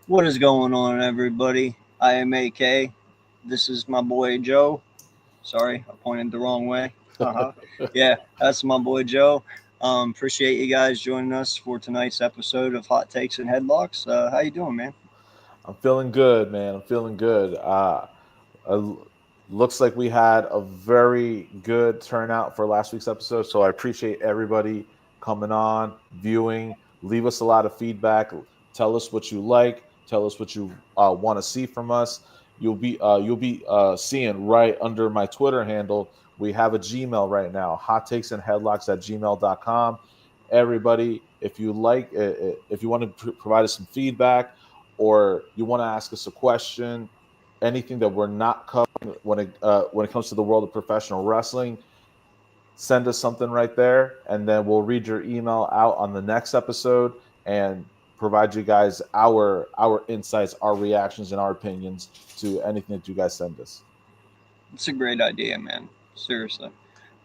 What is going on, everybody? I am AK. This is my boy Joe. Sorry, I pointed the wrong way. Haha. Yeah, that's my boy Joe. Appreciate you guys joining us for tonight's episode of Hot Takes and Headlocks. How you doing, man? I'm feeling good, man. I'm feeling good. Uh, Looks like we had a very good turnout for last week's episode. So I appreciate everybody coming on, viewing. Leave us a lot of feedback. Tell us what you like. Tell us what you want to see from us. You'll be seeing right under my Twitter handle. We have a Gmail right now, hot takes and headlocks at gmail.com. Everybody, if you want to provide us some feedback or you want to ask us a question, anything that we're not covering when it comes to the world of professional wrestling, send us something right there, and then we'll read your email out on the next episode and provide you guys our insights, our reactions, and our opinions to anything that you guys send us. It's a great idea, man. Seriously.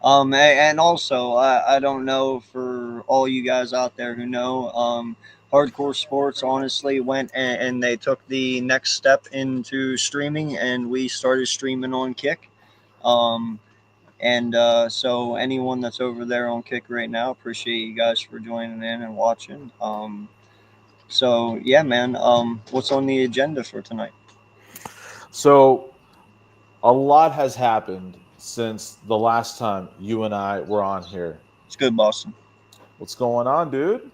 And also, I don't know for all you guys out there who know, hardcore sports honestly went and they took the next step into streaming, and we started streaming on Kick. Um, so anyone that's over there on Kick right now, appreciate you guys for joining in and watching. So yeah, man. What's on the agenda for tonight? So a lot has happened since the last time you and I were on here. It's good, Boston. What's going on, dude?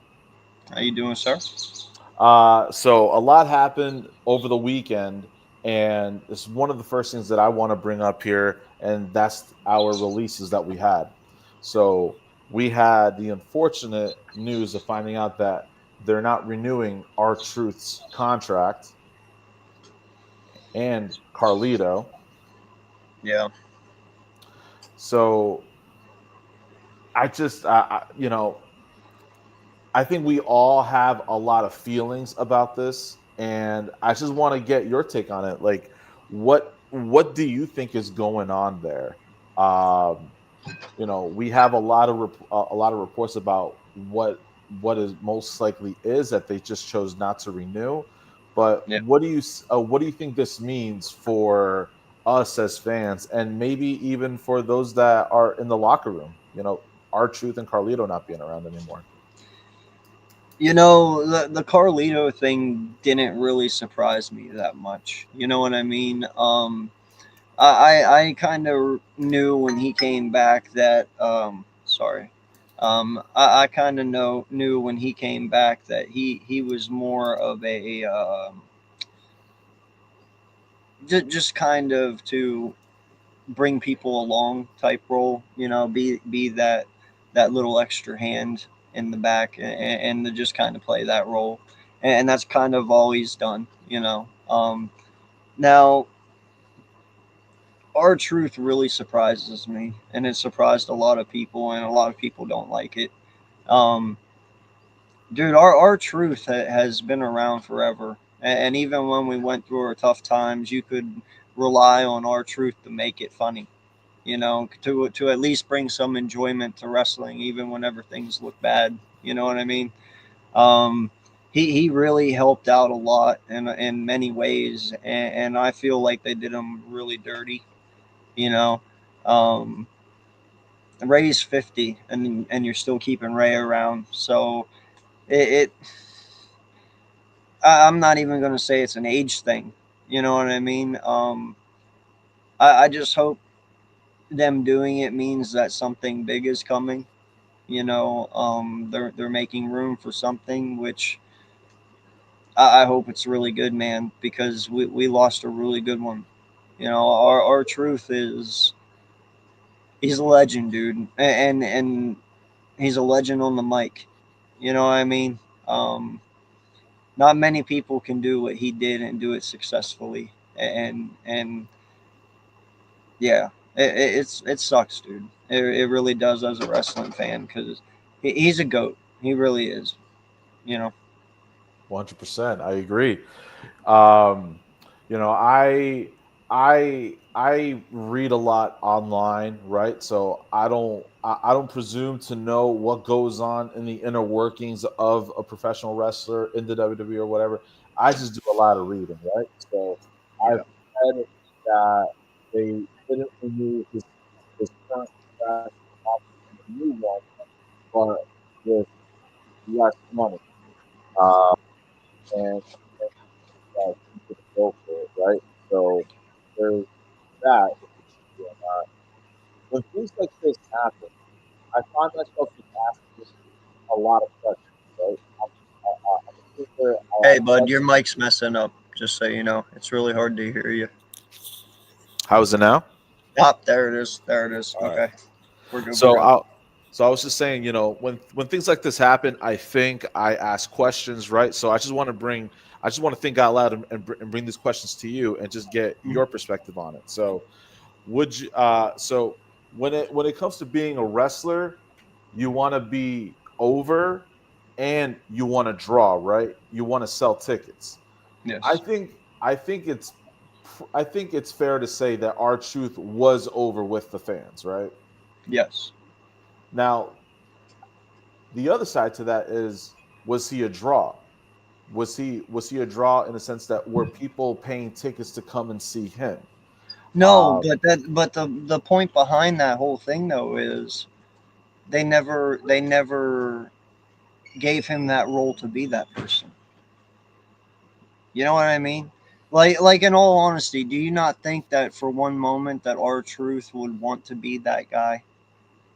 How you doing, sir? So a lot happened over the weekend, and it's one of the first things that I want to bring up here, and that's our releases that we had. So we had the unfortunate news of finding out that they're not renewing our Truth's contract and Carlito. Yeah. So you know, I think we all have a lot of feelings about this, and I just want to get your take on it. Like, what do you think is going on there? Um, we have a lot of reports about what is most likely is that they just chose not to renew. But Yeah. what do you think this means for us as fans, and maybe even for those that are in the locker room? Our Truth and Carlito not being around anymore. The Carlito thing didn't really surprise me that much. You know what I mean? I kind of knew when he came back that sorry, I kind of know knew when he came back that he was more of a just kind of to bring people along type role. Be that little extra hand in the back, and to just kind of play that role, and that's kind of all he's done. Now our truth really surprises me, and it surprised a lot of people, and a lot of people don't like it. Um, Dude, our truth has been around forever, and even when we went through our tough times, you could rely on our truth to make it funny. To at least bring some enjoyment to wrestling, even whenever things look bad. You know what I mean? Um, he really helped out a lot in many ways, and I feel like they did him really dirty. You know, um, Ray's 50, and you're still keeping Ray around, so it I'm not even gonna say it's an age thing. You know what I mean? I just hope them doing it means that something big is coming. They're making room for something, which I hope it's really good, man, because we lost a really good one. Our truth is he's a legend, dude, and he's a legend on the mic. You know what I mean? Um, Not many people can do what he did and do it successfully, and yeah, it sucks, dude. It really does as a wrestling fan because he's a goat. He really is. You know. 100%. I agree. Um, I read a lot online, right? So I don't presume to know what goes on in the inner workings of a professional wrestler in the WWE or whatever. I just do a lot of reading, right? So I've Yeah. read that they didn't renew his current contract and offered him a new one, but with less money. Um, and he didn't go for it, right? So there's that. When things like this happen, I find myself just asking a lot of questions, right? I'm a thinker. I Hey, ask bud, your questions. mic's messing up. Just so you know, it's really hard to hear you. How is it now? Ah, there it is. There it is. All right. Okay, we're good. We're So good. I was just saying, when things like this happen, I think I ask questions, right? So I just want to think out loud and bring these questions to you and just get Mhm. your perspective on it. So would you? So when it comes to being a wrestler, you want to be over and you want to draw, right? You want to sell tickets. I Yes. think I think it's I think it's fair to say that our truth was over with the fans, right? Yes. Now, the other side to that is, was he a draw? Was he a draw in the sense that were people paying tickets to come and see him? No, Uh, but the point behind that whole thing though is they never gave him that role to be that person. You know what I mean? Like in all honesty, do you not think that for one moment that our truth would want to be that guy?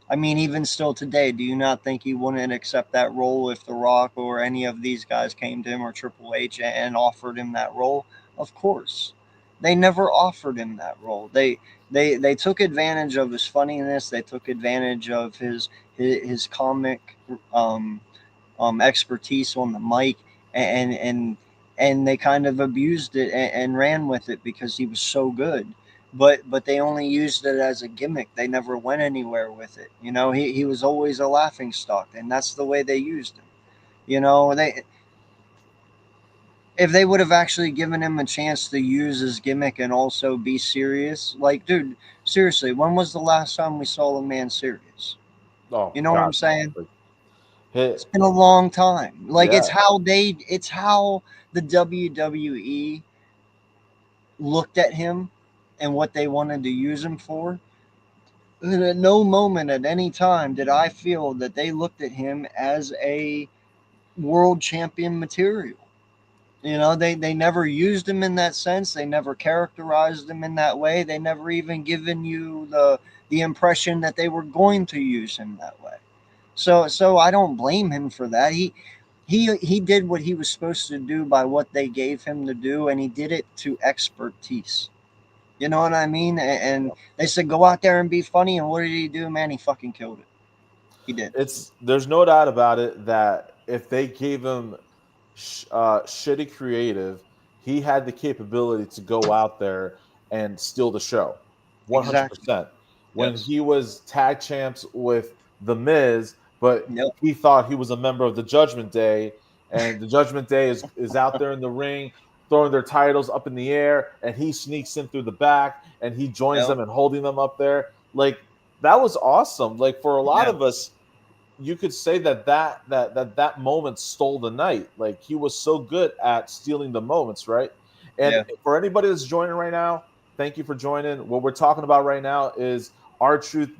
I mean, even still today, do you not think he wouldn't accept that role if The Rock or any of these guys came to him or Triple H and offered him that role? Of course. They never offered him that role. They took advantage of his funniness. They took advantage of his comic um, expertise on the mic, and and and they kind of abused it and ran with it because he was so good. But they only used it as a gimmick. They never went anywhere with it. He was always a laughing stock, and that's the way they used him. They if they would have actually given him a chance to use his gimmick and also be serious, like, dude, seriously, when was the last time we saw a man serious? oh You know what I'm God, no! saying? Like, hit, It's been a long time. Like, yeah. it's how the WWE looked at him and what they wanted to use him for. And at no moment at any time did I feel that they looked at him as a world champion material. They never used him in that sense. They never characterized him in that way. They never even given you the impression that they were going to use him that way. So I don't blame him for that. He did what he was supposed to do by what they gave him to do, and he did it to expertise. You know what I mean? And they said go out there and be funny, and what did he do? Man, he fucking killed it. He did. There's no doubt about it that if they gave him shitty creative, he had the capability to go out there and steal the show, Exactly. 100%. When Yes. he was tag champs with the Miz, but Yep. he thought he was a member of the Judgment Day, and the Judgment Day is out there in the ring throwing their titles up in the air, and he sneaks in through the back and he joins Yep. them and holding them up there. Like, that was awesome. Like, for a lot Yeah. of us, you could say that moment stole the night. Like, he was so good at stealing the moments, right? And Yeah. for anybody that's joining right now, thank you for joining. What we're talking about right now is our truth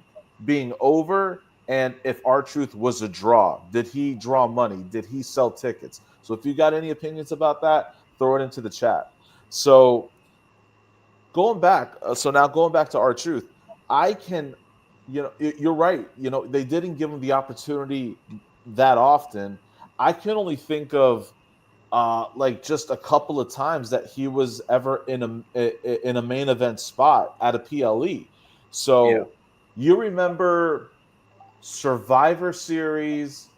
being over, and if our truth was a draw. Did he draw money? Did he sell tickets? So if you got any opinions about that, throw it into the chat. So going back to our truth, I can, you're right. They didn't give him the opportunity that often. I can only think of like just a couple of times that he was ever in a main event spot at a PLE. Yeah. So you remember Survivor Series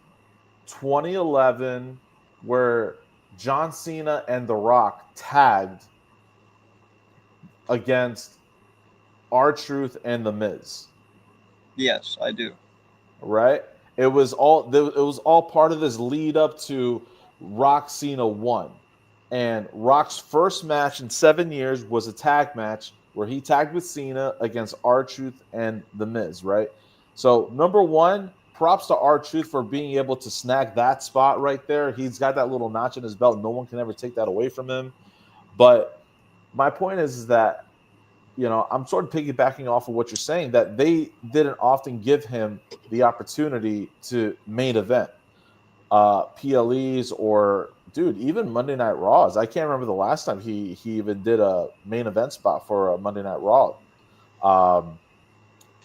2011, where John Cena and The Rock tagged against R Truth and The Miz, Yes, I do. right? It was all part of this lead up to Rock Cena 1. And Rock's first match in 7 years was a tag match where he tagged with Cena against R Truth and The Miz, right? So, number one, props to R Truth for being able to snag that spot right there. He's got that little notch in his belt. No one can ever take that away from him. But my point is that, I'm sort of piggybacking off of what you're saying, that they didn't often give him the opportunity to main event PLEs, or dude, even Monday Night Raws. I can't remember the last time he even did a main event spot for a Monday Night Raw. Um,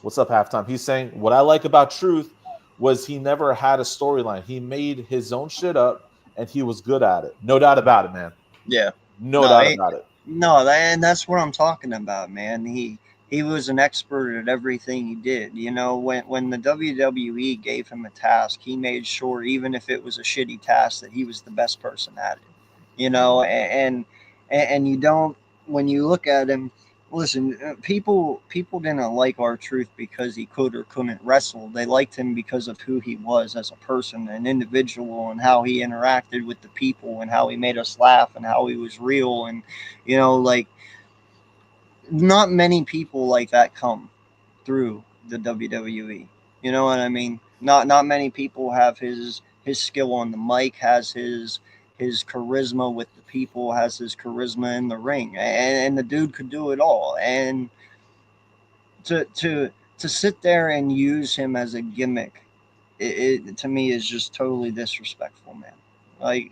what's up, halftime? He's saying what I like about Truth was he never had a storyline. He made his own shit up, and he was good at it. No doubt about it, man. Yeah. No No, doubt about it. no, and that's what I'm talking about, man. He was an expert at everything he did. You know, when the WWE gave him a task, he made sure, even if it was a shitty task, that he was the best person at it. You know, and you don't, when you look at him. Listen, people didn't like R-Truth because he could or couldn't wrestle. They liked him because of who he was as a person, an individual, and how he interacted with the people, and how he made us laugh, and how he was real. And like, not many people like that come through the WWE. You know what I mean? Not many people have his skill on the mic, has his charisma with the people, has his charisma in the ring, and the dude could do it all. And to sit there and use him as a gimmick, it to me is just totally disrespectful, man. Like,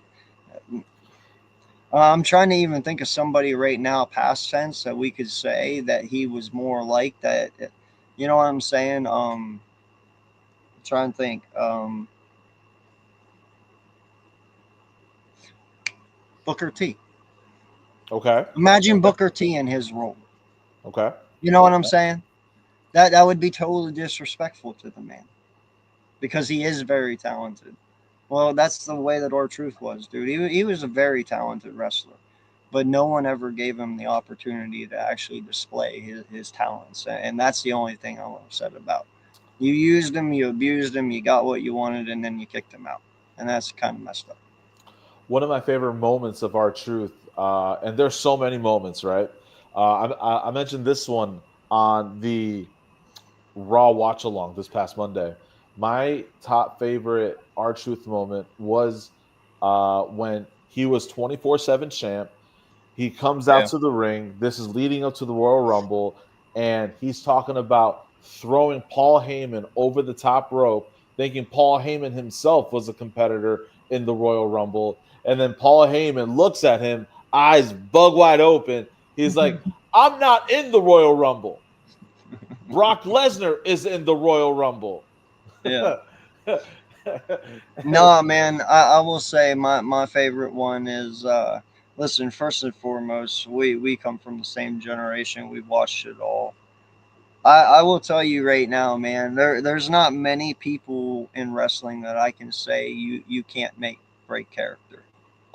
I'm trying to even think of somebody right now, past tense, that we could say that he was more like that. You know what I'm saying? Trying to think. Booker T. Okay. Imagine Okay. Booker T in his role. Okay. You know what I'm Okay. saying? That would be totally disrespectful to the man, because he is very talented. Well, that's the way that R-Truth was, dude. He was a very talented wrestler, but no one ever gave him the opportunity to actually display his talents. And that's the only thing I'm upset about. You used him, you abused him, you got what you wanted, and then you kicked him out. And that's kind of messed up. One of my favorite moments of our truth, and there's so many moments, right? I mentioned this one on the Raw watch along this past Monday. My top favorite R Truth moment was when he was 24/7 champ. He comes out Yeah. to the ring. This is leading up to the Royal Rumble, and he's talking about throwing Paul Heyman over the top rope, thinking Paul Heyman himself was a competitor in the Royal Rumble. And then Paul Heyman looks at him, eyes bug wide open. He's like, I'm not in the Royal Rumble. Brock Lesnar is in the Royal Rumble. Yeah. No, man, I will say my favorite one is listen, first and foremost, we come from the same generation. We've watched it all. I will tell you right now, man, there's not many people in wrestling that I can say you can't make break character.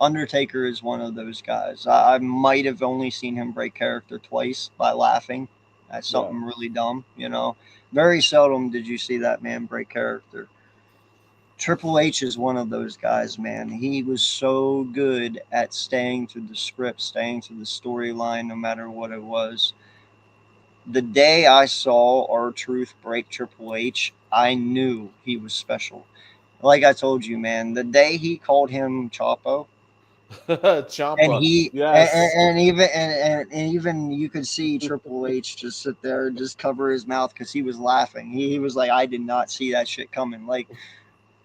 Undertaker is one of those guys. I might have only seen him break character twice by laughing at Yeah. something really dumb, you know. Very seldom did you see that man break character. Triple H is one of those guys, man. He was so good at staying to the script, staying to the storyline, no matter what it was. The day I saw R-Truth break Triple H, I knew he was special. Like I told you, man, the day he called him Chapo, and Champa. he Yes. and even you could see Triple H just sit there and just cover his mouth because he was laughing. He was like, I did not see that shit coming. Like,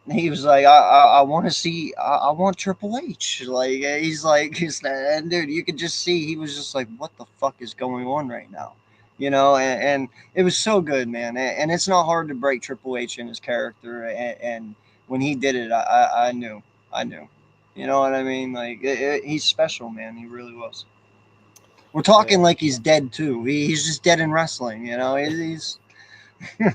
he was like, I want to see, I want Triple H. Like, and dude, you could just see he was just like, what the fuck is going on right now? You know, and it was so good, man. And it's not hard to break Triple H in his character. And when he did it, I knew, I knew. You know what I mean? Like, he's special, man. He really was. We're talking Man. like he's dead too. He's just dead in wrestling. You know, he's he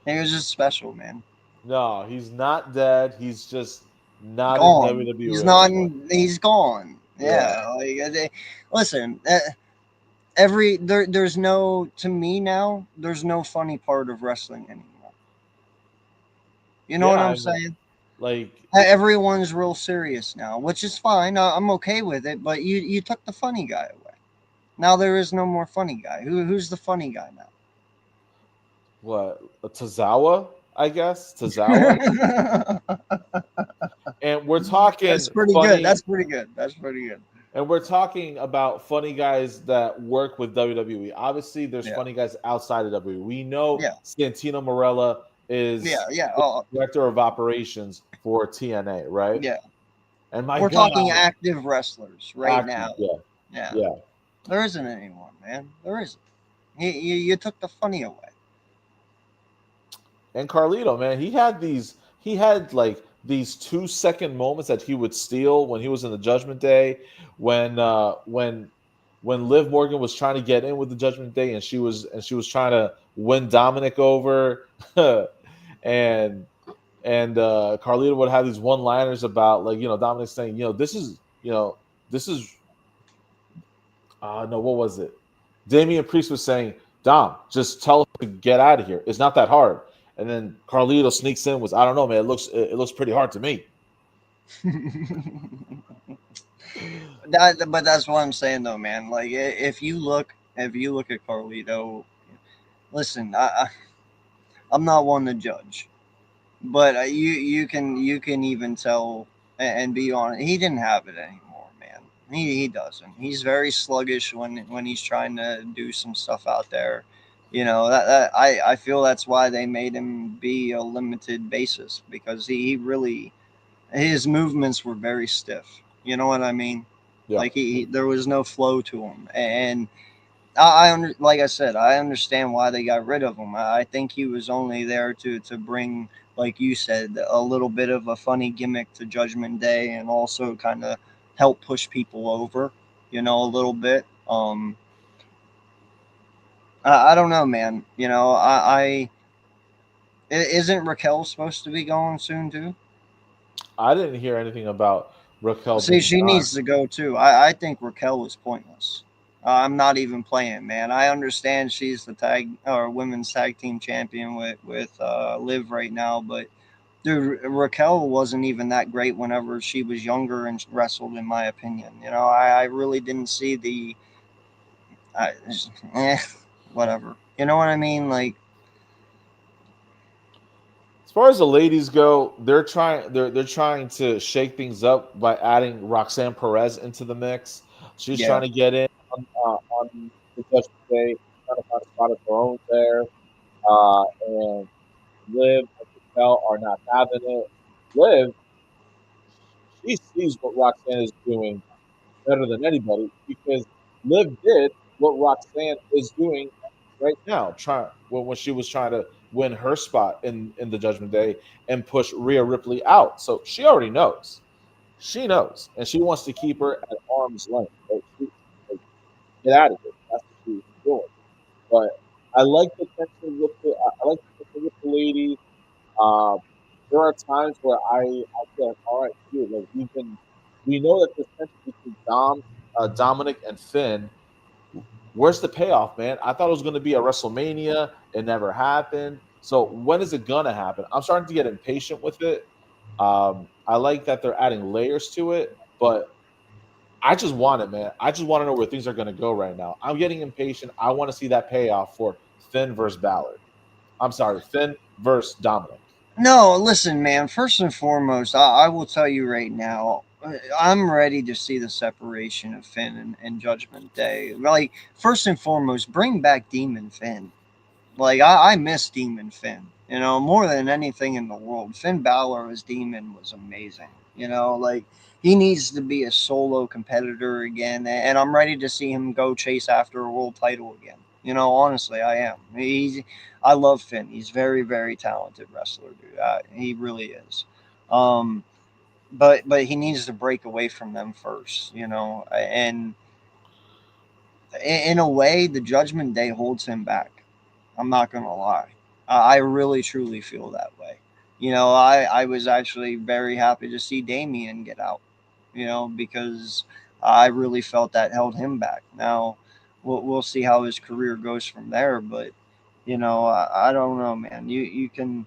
was just special, man. No, he's not dead. He's just not in Gone. He's WWE not. anymore. He's gone. Yeah. Yeah. Like, listen. There's no, to me now. There's no funny part of wrestling anymore. You know Yeah, what I'm I mean, saying? like, Everyone's real serious now, which is fine. I'm okay with it. But you took the funny guy away. Now there is no more funny guy. Who's the funny guy what, Tozawa, I guess. Tozawa. now? And we're talking That's pretty good. funny. That's pretty good. That's pretty good. And we're talking about funny guys that work with WWE. Obviously, there's Yeah, funny guys outside of WWE. We know yeah, Santino Marella yeah, is yeah. Oh, director of operations for TNA, right? yeah. And my We're God, talking active wrestlers right active, now. yeah, Yeah, yeah. there isn't anyone, man. There isn't. You took the funny away. And Carlito, man, he had like these 2 second moments that he would steal when he was in the Judgment Day, when when Liv Morgan was trying to get in with the Judgment Day, and she was trying to win Dominic over, and Carlito would have these one liners about, like, Dominic saying, this is no, what was it? Damian Priest was saying, Dom, just tell him to get out of here. It's not that hard. And then Carlito sneaks in, was, I don't know, man. It looks pretty hard to me. But that's what I'm saying, though, man. Like, if you look at Carlito, listen, I'm not one to judge, but you can even tell and be honest. He didn't have it anymore, man. He doesn't. He's very sluggish when he's trying to do some stuff out there. That I feel that's why they made him be a limited basis, because he really, his movements were very stiff. You know what I mean? Yeah. Like there was no flow to him, and like I said, I understand why they got rid of him. I think he was only there to bring, like you said, a little bit of a funny gimmick to Judgment Day, and also kind of help push people over, a little bit. I don't know, man. Isn't Raquel supposed to be going soon too? I didn't hear anything about Raquel See, being she gone. needs to go too. I think Raquel is pointless. I'm not even playing, man. I understand she's the tag or women's tag team champion with Liv right now, but dude, Raquel wasn't even that great whenever she was younger and wrestled, in my opinion. I really didn't see the, I, eh, whatever. You know what I mean? Like, As far as the ladies go, they're trying to shake things up by adding Roxanne Perez into the mix. She's yeah, trying to get in on the Judgment Day, trying to find a spot of her own there. And Liv and Raquel are not having it. Liv, she sees what Roxanne is doing better than anybody, because Liv did what Roxanne is doing right now, trying when she was trying to win her spot in the Judgment Day and push Rhea Ripley out. So she already knows. She knows, and she wants to keep her at arm's length. Right? Like, get out of here. That's what she's doing. But I like the tension with I like the tension with the ladies. Um, there are times where I feel like, all right, dude, like we know that this tension between Dominic and Finn. Where's the payoff, man? I thought it was going to be a WrestleMania. It never happened. So when is it gonna happen? I'm starting to get impatient with it. I like that they're adding layers to it, but I just want it, man. I just want to know where things are going to go right now. I'm getting impatient. I want to see that payoff for Finn versus Balor. I'm sorry, Finn versus Dominic. no, listen, man. First and foremost, I will tell you right now, I'm ready to see the separation of Finn and Judgment Day. Like, first and foremost, bring back Demon Finn. Like, I miss Demon Finn. More than anything in the world. Finn Balor as Demon was amazing. Like, he needs to be a solo competitor again, and I'm ready to see him go chase after a world title again. Honestly, I am. I love Finn. He's very, very talented wrestler, dude. He really is. Um, but he needs to break away from them first. And in a way, the Judgment Day holds him back. I'm not gonna lie. I really truly feel that way. I was actually very happy to see Damien get out. Because I really felt that held him back. Now, we'll see how his career goes from there. But I don't know, man. You can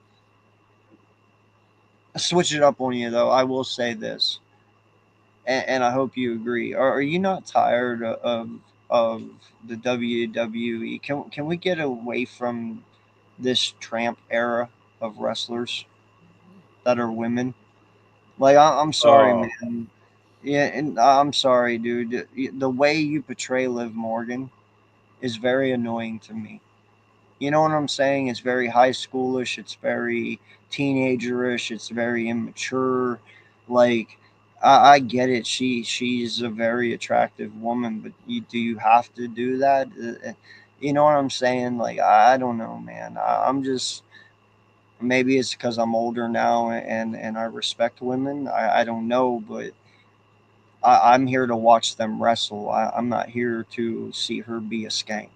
switch it up on you though. I will say this, and I hope you agree. Are you not tired of the WWE? Can we get away from this tramp era of wrestlers that are women? Like, I'm sorry, Oh, man. Yeah, and I'm sorry, dude. The way you portray Liv Morgan is very annoying to me. You know what I'm saying? It's very high schoolish. It's very teenagerish. It's very immature. Like, I get it. She's a very attractive woman, but do you have to do that? You know what I'm saying? Like, I don't know, man. I'm just, maybe it's because I'm older now and I respect women. I don't know, but I'm here to watch them wrestle. I'm not here to see her be a skank.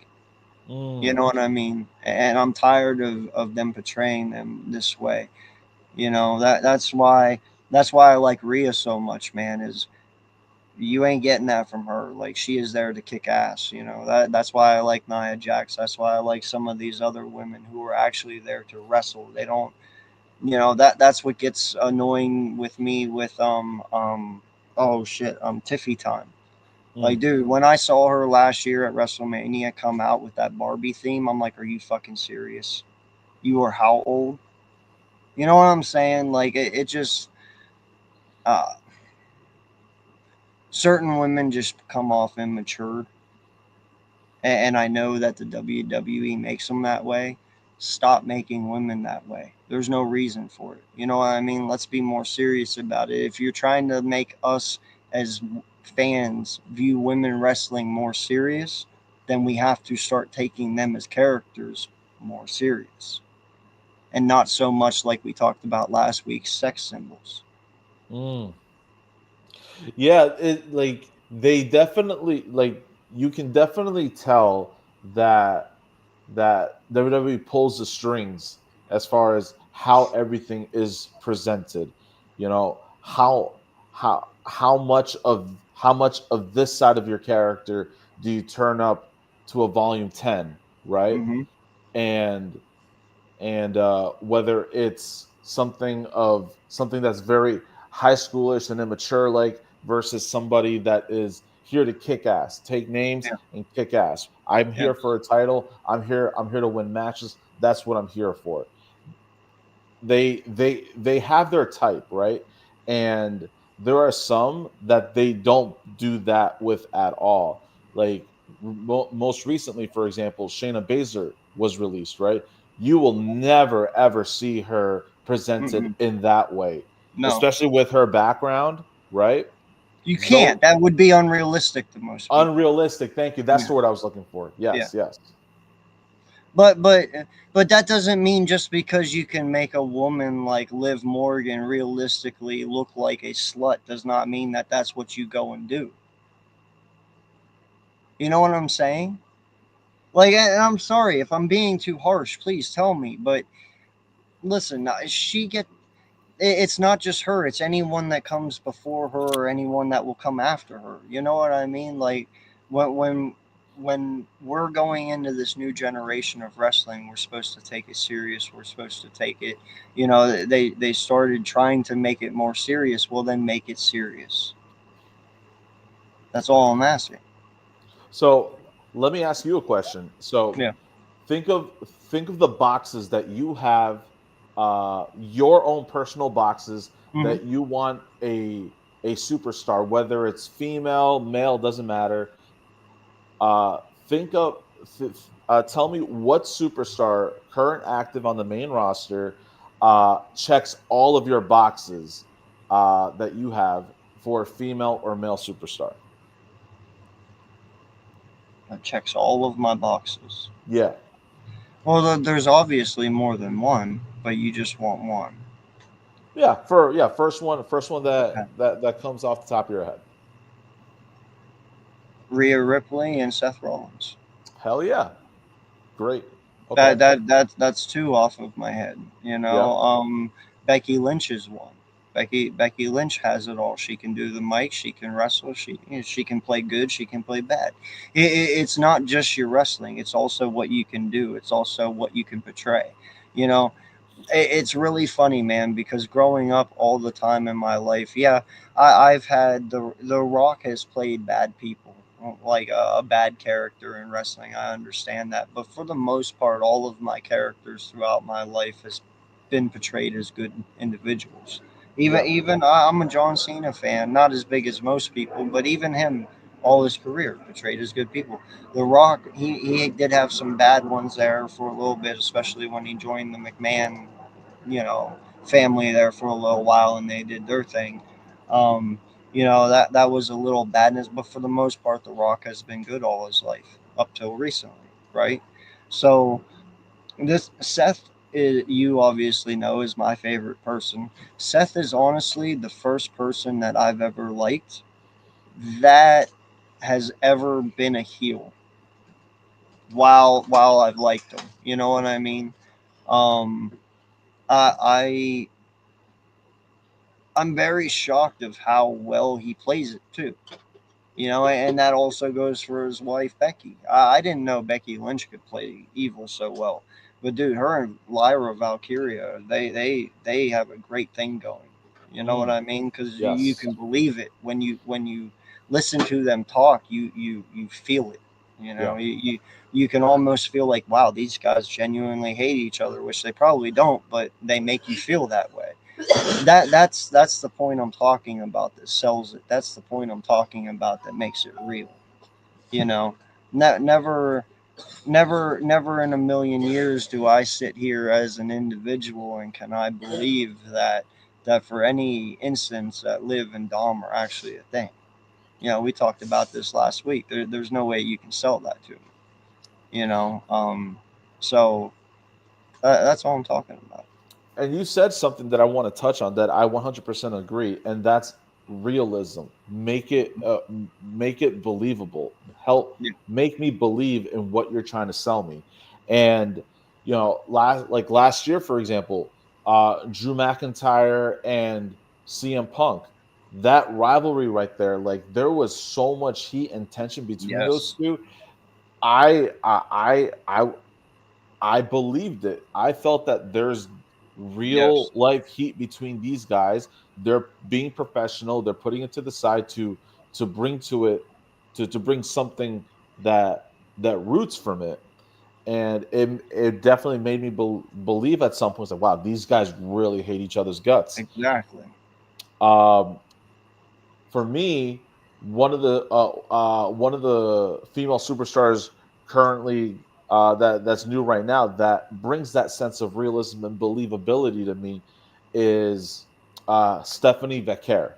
You know Mm, what I mean? And I'm tired of them portraying them this way. That's why I like Rhea so much, man, is you ain't getting that from her. Like, she is there to kick ass, that's why I like Nia Jax. That's why I like some of these other women who are actually there to wrestle. They don't, that's what gets annoying with me with oh shit, Tiffy Time. Like, mm. dude, when I saw her last year at WrestleMania come out with that Barbie theme, I'm like, are you fucking serious? You are how old? You know what I'm saying? Like, it just, uh, certain women just come off immature. And I know that the WWE makes them that way. Stop making women that way. There's no reason for it. You know what I mean? Let's be more serious about it. If you're trying to make us as fans view women wrestling more serious, then we have to start taking them as characters more serious. And not so much like we talked about last week, sex symbols. Mm. Yeah, it like they definitely like you can definitely tell that WWE pulls the strings as far as how everything is presented. You know, how much of this side of your character do you turn up to a volume 10, right? Mm-hmm. And whether it's something that's very high schoolish and immature, like versus somebody that is here to kick ass, take names Yeah. and kick ass. I'm Yeah. here for a title. I'm here to win matches. That's what I'm here for. They have their type, right? And there are some that they don't do that with at all. Like most recently, for example, Shayna Baszler was released, right? You will never ever see her presented Mm-mm. in that way, No, especially with her background, right? you Though can't. That would be unrealistic to most people. unrealistic. Thank you. That's Yeah. the word I was looking for. Yeah. Yes, yes. But that doesn't mean just because you can make a woman like Liv Morgan realistically look like a slut does not mean that that's what you go and do. You know what I'm saying? Like, and I'm sorry if I'm being too harsh. Please tell me. But listen, she get. It's not just her. It's anyone that comes before her or anyone that will come after her. You know what I mean? Like, when when when we're going into this new generation of wrestling, we're supposed to take it serious. We're supposed to take it. They started trying to make it more serious. Well, then make it serious. That's all I'm asking. So let me ask you a question. So Yeah. think of think of the boxes that you have, your own personal boxes Hmm. that you want a superstar, whether it's female, male, doesn't matter. Uh, think of tell me what superstar current active on the main roster checks all of your boxes that you have for a female or male superstar. That checks all of my boxes. Yeah, Well, there's obviously more than one, but you just want one. yeah, first one Okay. that comes off the top of your head. Rhea Ripley and Seth Rollins. Hell yeah. Great. Okay. That's two off of my head. Yeah. Becky Lynch is one. Becky Lynch has it all. She can do the mic. She can wrestle. She can play good. She can play bad. It's not just your wrestling. It's also what you can do. It's also what you can portray. You know, it's really funny, man, because growing up all the time in my life, yeah, I've had the Rock has played bad people, like a bad character in wrestling. I understand that, but for the most part, all of my characters throughout my life has been portrayed as good individuals. Even Yeah. even I'm a John Cena fan, not as big as most people, but even him, all his career portrayed as good people. The Rock, he did have some bad ones there for a little bit, especially when he joined the McMahon, you know, family there for a little while, and they did their thing. Um, that was a little badness, but for the most part, The Rock has been good all his life up till recently, right? So this Seth, you obviously know, is my favorite person. Seth is honestly the first person that I've ever liked that has ever been a heel while I've liked him. You know what I mean? Um, I I'm very shocked of how well he plays it too. And that also goes for his wife Becky. I didn't know Becky Lynch could play evil so well, but dude, her and Lyra Valkyria, they have a great thing going. You know what Mm, I mean? Because you yes. can believe it when you listen to them talk. You feel it. You know, Yeah. you can almost feel like, wow, these guys genuinely hate each other, which they probably don't, but they make you feel that way. That's the point I'm talking about that sells it. That's the point I'm talking about that makes it real. You know, never, never in a million years do I sit here as an individual and can I believe that for any instance that Liv and Dom are actually a thing. We talked about this last week. There's no way you can sell that to me. You know, so that's all I'm talking about. And you said something that I want to touch on that I 100% agree, and that's realism. Make it believable. Help Yeah. make me believe in what you're trying to sell me. And last year, for example, Drew McIntyre and CM Punk, that rivalry right there, like there was so much heat and tension between those Yes. two. I believed it. I felt that there's real Yes. life heat between these guys. They're being professional. They're putting it to the side to bring to it to bring something that that roots from it. And it definitely made me believe at some point like, wow, these guys really hate each other's guts. Exactly. Um, for me, one of the female superstars currently that's new right now that brings that sense of realism and believability to me is Stephanie Becker.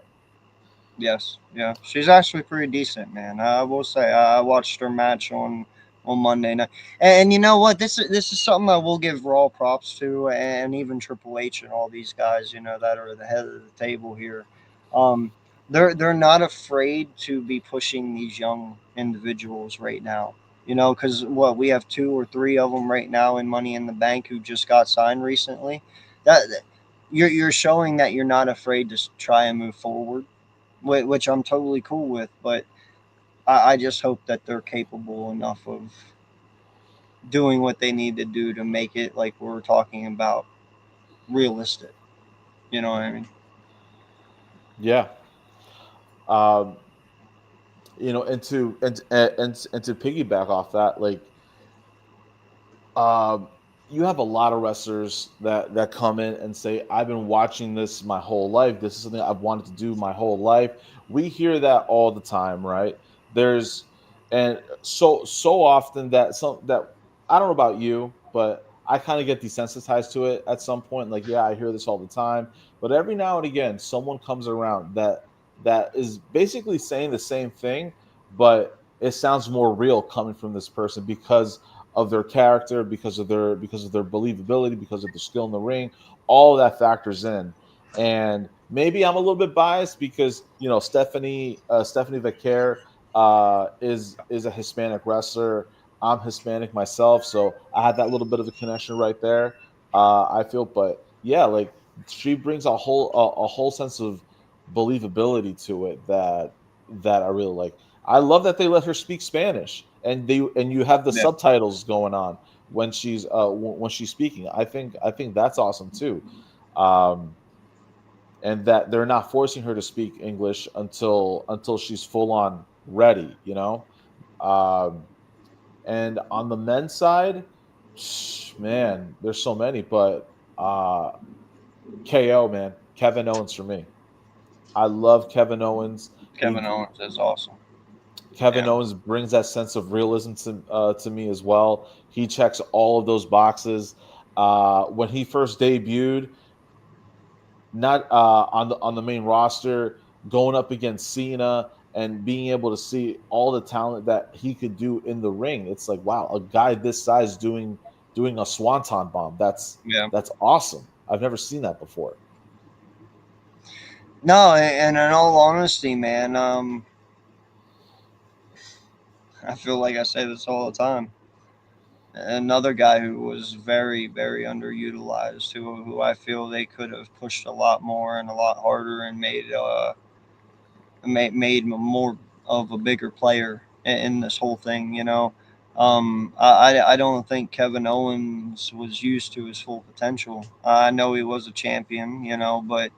Yes, yeah, she's actually pretty decent, man. I will say I watched her match on Monday night, and you know what? This is something I will give Raw props to, and even Triple H and all these guys, that are the head of the table here. Um, they're not afraid to be pushing these young individuals right now. Because what we have two or three of them right now in Money in the Bank who just got signed recently. That you're showing that you're not afraid to try and move forward, which I'm totally cool with. But I just hope that they're capable enough of doing what they need to do to make it like we're talking about realistic. You know what I mean? Yeah. Um, and to piggyback off that, like um, you have a lot of wrestlers that come in and say, "I've been watching this my whole life. This is something I've wanted to do my whole life." We hear that all the time, right? There's and so often that some that I don't know about you, but I kind of get desensitized to it at some point. Like, yeah, I hear this all the time, but every now and again, someone comes around that is basically saying the same thing, but it sounds more real coming from this person because of their character, because of their believability, because of their skill in the ring. All of that factors in. And maybe I'm a little bit biased because Stephanie Vaquer is a Hispanic wrestler. I'm Hispanic myself, so I had that little bit of a connection right there. I feel, but yeah, like she brings a whole sense of believability to it that I really like. I love that they let her speak Spanish and you have the Yeah. subtitles going on when she's speaking. I think that's awesome too. Um and that they're not forcing her to speak English until she's full on ready, you know? Um and on the men's side, man, there's so many, but KO, man. Kevin Owens for me. I love Kevin Owens. Kevin Owens is awesome. Kevin Yeah, Owens brings that sense of realism to me as well. He checks all of those boxes. When he first debuted, not on the main roster, going up against Cena and being able to see all the talent that he could do in the ring, it's like wow, a guy this size doing a swanton bomb. yeah. That's awesome. I've never seen that before. No, and in all honesty, man, I feel like I say this all the time. Another guy who was very, very underutilized, who I feel they could have pushed a lot more and a lot harder and made more of a bigger player in this whole thing. I don't think Kevin Owens was used to his full potential. I know he was a champion, but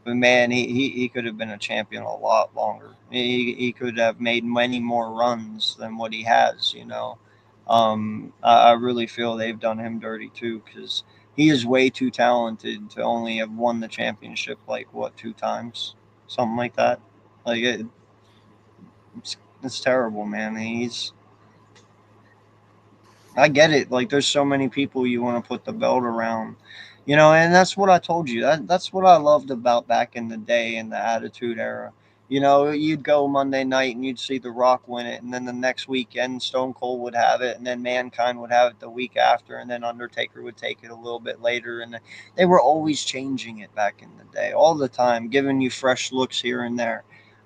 man, he could have been a champion a lot longer. He could have made many more runs than what he has. I really feel they've done him dirty too because he is way too talented to only have won the championship like what 2 times, something like that. Like it's terrible, man. I get it. Like, there's so many people you want to put the belt around, and that's what I told you. That's what I loved about back in the day in the Attitude Era. You'd go Monday night and you'd see The Rock win it, and then the next weekend Stone Cold would have it, and then Mankind would have it the week after, and then Undertaker would take it a little bit later, and they were always changing it back in the day, all the time, giving you fresh looks here and there.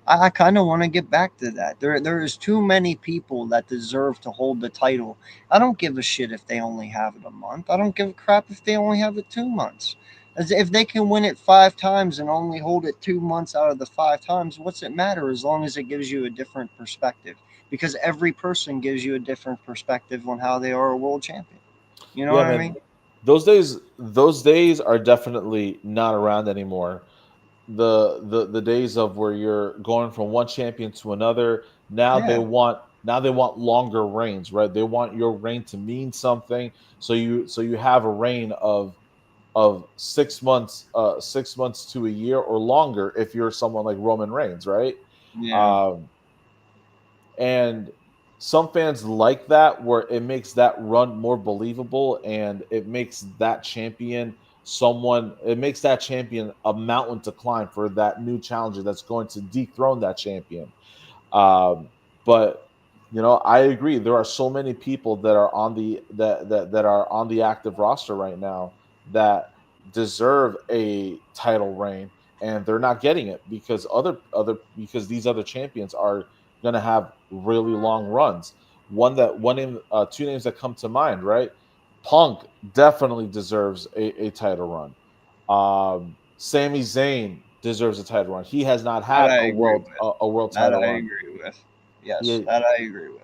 I kind of want to get back to that. There is too many people that deserve to hold the title. I don't give a shit if they only have it a month. I don't give a crap if they only have it 2 months. As if they can win it 5 times and only hold it 2 months out of the 5 times, what's it matter as long as it gives you a different perspective? Because every person gives you a different perspective on how they are a world champion. You know Yeah, what I man. mean? Those days are definitely not around anymore. The days of where you're going from one champion to another. Yeah, Now they want longer reigns, right? They want your reign to mean something. So you have a reign of 6 months, 6 months to a year or longer if you're someone like Roman Reigns, right? yeah, Um, and some fans like that where it makes that run more believable and it makes that champion it makes that champion a mountain to climb for that new challenger that's going to dethrone that champion. But I agree. There are so many people that are on that are on the active roster right now that deserve a title reign, and they're not getting it because because these other champions are going to have really long runs. Two names that come to mind, right? Punk definitely deserves a title run. Sami Zayn deserves a title run. He has not that had I agree with. a world That title I run. agree with. Yes, He, that I agree with.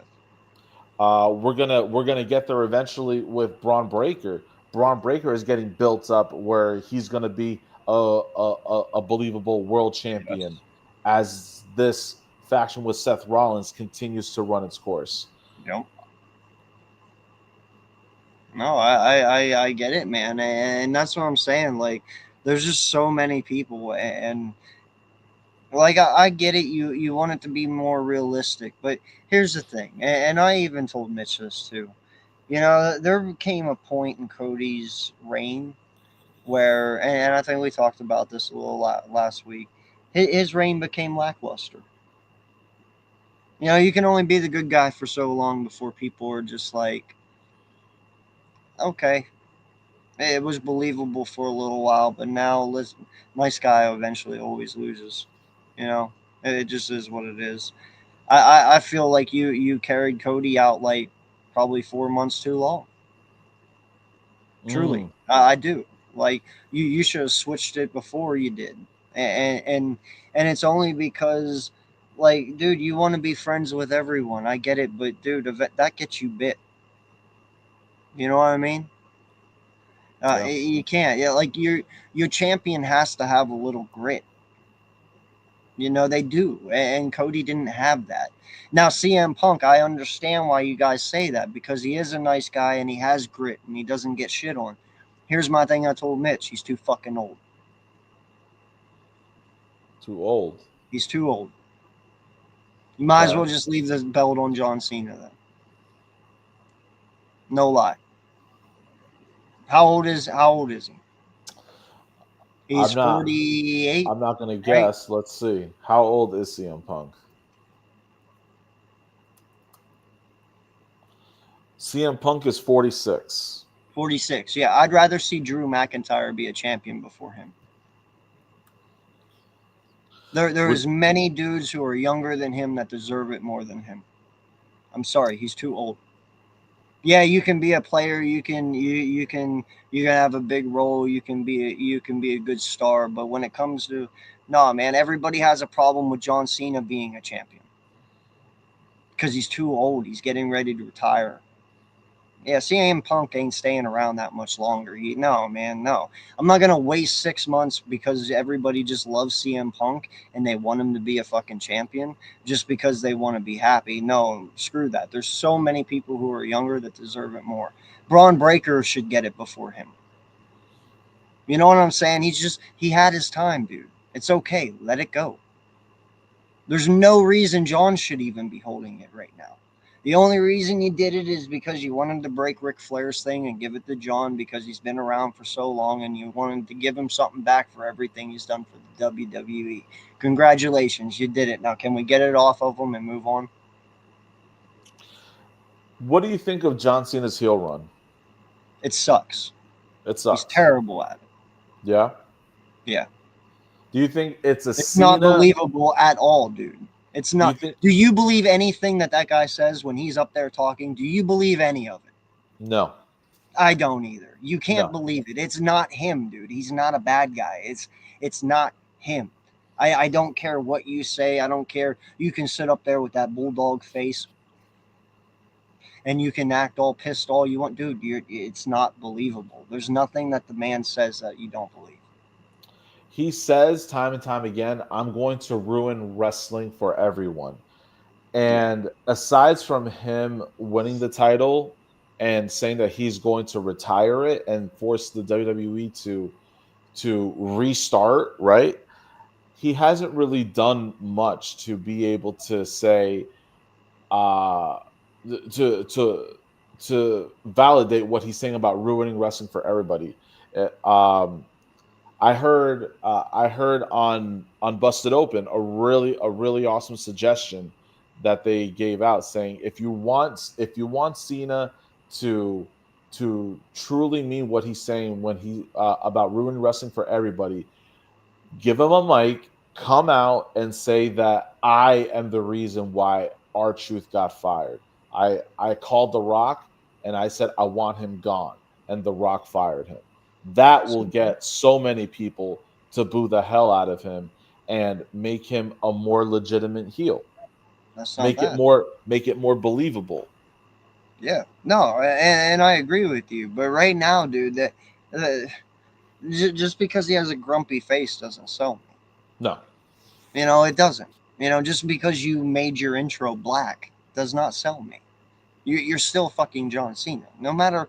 we're gonna get there eventually with Braun Breaker. Braun Breaker is getting built up where he's gonna be a believable world champion Yes. as this faction with Seth Rollins continues to run its course. Yep. No, I get it, man, and that's what I'm saying. Like, there's just so many people, and like I get it. You want it to be more realistic, but here's the thing, and I even told Mitch this too. There came a point in Cody's reign where, and I think we talked about this a little last week. His reign became lackluster. You can only be the good guy for so long before people are just like, okay, it was believable for a little while, but now listen, nice guy eventually always loses. You know, it just is what it is. I feel like you carried Cody out like probably 4 months too long. Truly, Mm, I do. Like you should have switched it before you did, and it's only because, like, dude, you want to be friends with everyone. I get it, but dude, that gets you bit. You know what I mean? yeah. You can't. Yeah, like your champion has to have a little grit. They do, and Cody didn't have that. Now CM Punk, I understand why you guys say that because he is a nice guy and he has grit and he doesn't get shit on. Here's my thing: I told Mitch, he's too fucking old. Too old. He's too old. You might as Okay. well just leave the belt on John Cena then. No lie. How old is he? He's I'm not 48, I'm not gonna right? guess. Let's see. How old is CM Punk? CM Punk is 46. 46. Yeah, I'd rather see Drew McIntyre be a champion before him. There Would is many dudes who are younger than him that deserve it more than him. I'm sorry, he's too old. Yeah, you can be a player, you can have a big role, you can be a good star, but when it comes to no, man, everybody has a problem with John Cena being a champion because he's too old. He's getting ready to retire. Yeah, CM Punk ain't staying around that much longer. No, man, no. I'm not gonna waste 6 months because everybody just loves CM Punk and they want him to be a fucking champion just because they want to be happy. No, screw that. There's so many people who are younger that deserve it more. Braun Breaker should get it before him. You know what I'm saying? He had his time, dude. It's okay. Let it go. There's no reason John should even be holding it right now. The only reason you did it is because you wanted to break Ric Flair's thing and give it to John because he's been around for so long and you wanted to give him something back for everything he's done for the WWE. Congratulations, you did it. Now, can we get it off of him and move on? what do you think of John Cena's heel run? It sucks. It He's sucks. terrible at it. Yeah. Yeah. Do you think it's a It's not Cena? believable at all, dude. It's Do you not. think Do you believe anything that guy says when he's up there talking? Do you believe any of it? no? I don't either. You can't No. believe it. It's not him, dude. He's not a bad guy. It's not him. I don't care what you say. I don't care. You can sit up there with that bulldog face and you can act all pissed all you want, dude. It's not believable. There's nothing that the man says that you don't believe. He says time and time again, "I'm going to ruin wrestling for everyone." Yeah, And aside from him winning the title and saying that he's going to retire it and force the WWE to restart, right? He hasn't really done much to be able to say uh to to to validate what he's saying about ruining wrestling for everybody. I heard on Busted Open a really awesome suggestion that they gave out saying if you want Cena to truly mean what he's saying when he about ruining wrestling for everybody, give him a mic, come out and say that I am the reason why our truth got fired. I called The Rock and I said I want him gone, and The Rock fired him. That will simple. get so many people to boo the hell out of him and make him a more legitimate heel. That's not bad. Make it more believable. Yeah, no, and I agree with you. But right now, dude, uh, just because he has a grumpy face doesn't sell me. No. It doesn't. Just because you made your intro black does not sell me. You're still fucking John Cena. No matter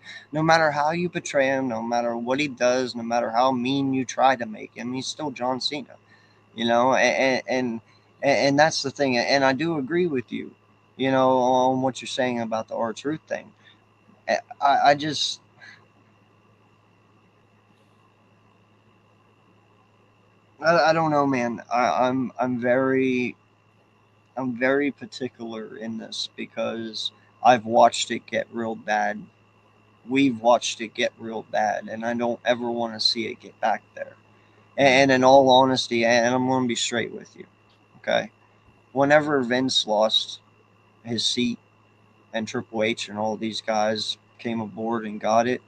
how you portray him, no matter what he does, no matter how mean you try to make him, he's still John Cena. And that's the thing. And I do agree with you. On what you're saying about the R Truth thing. I just I don't know, man. I'm very particular in this because I've watched it get real bad. We've watched it get real bad, and I don't ever want to see it get back there. And in all honesty, and I'm going to be straight with you, okay? Whenever Vince lost his seat and Triple H and all these guys came aboard and got it,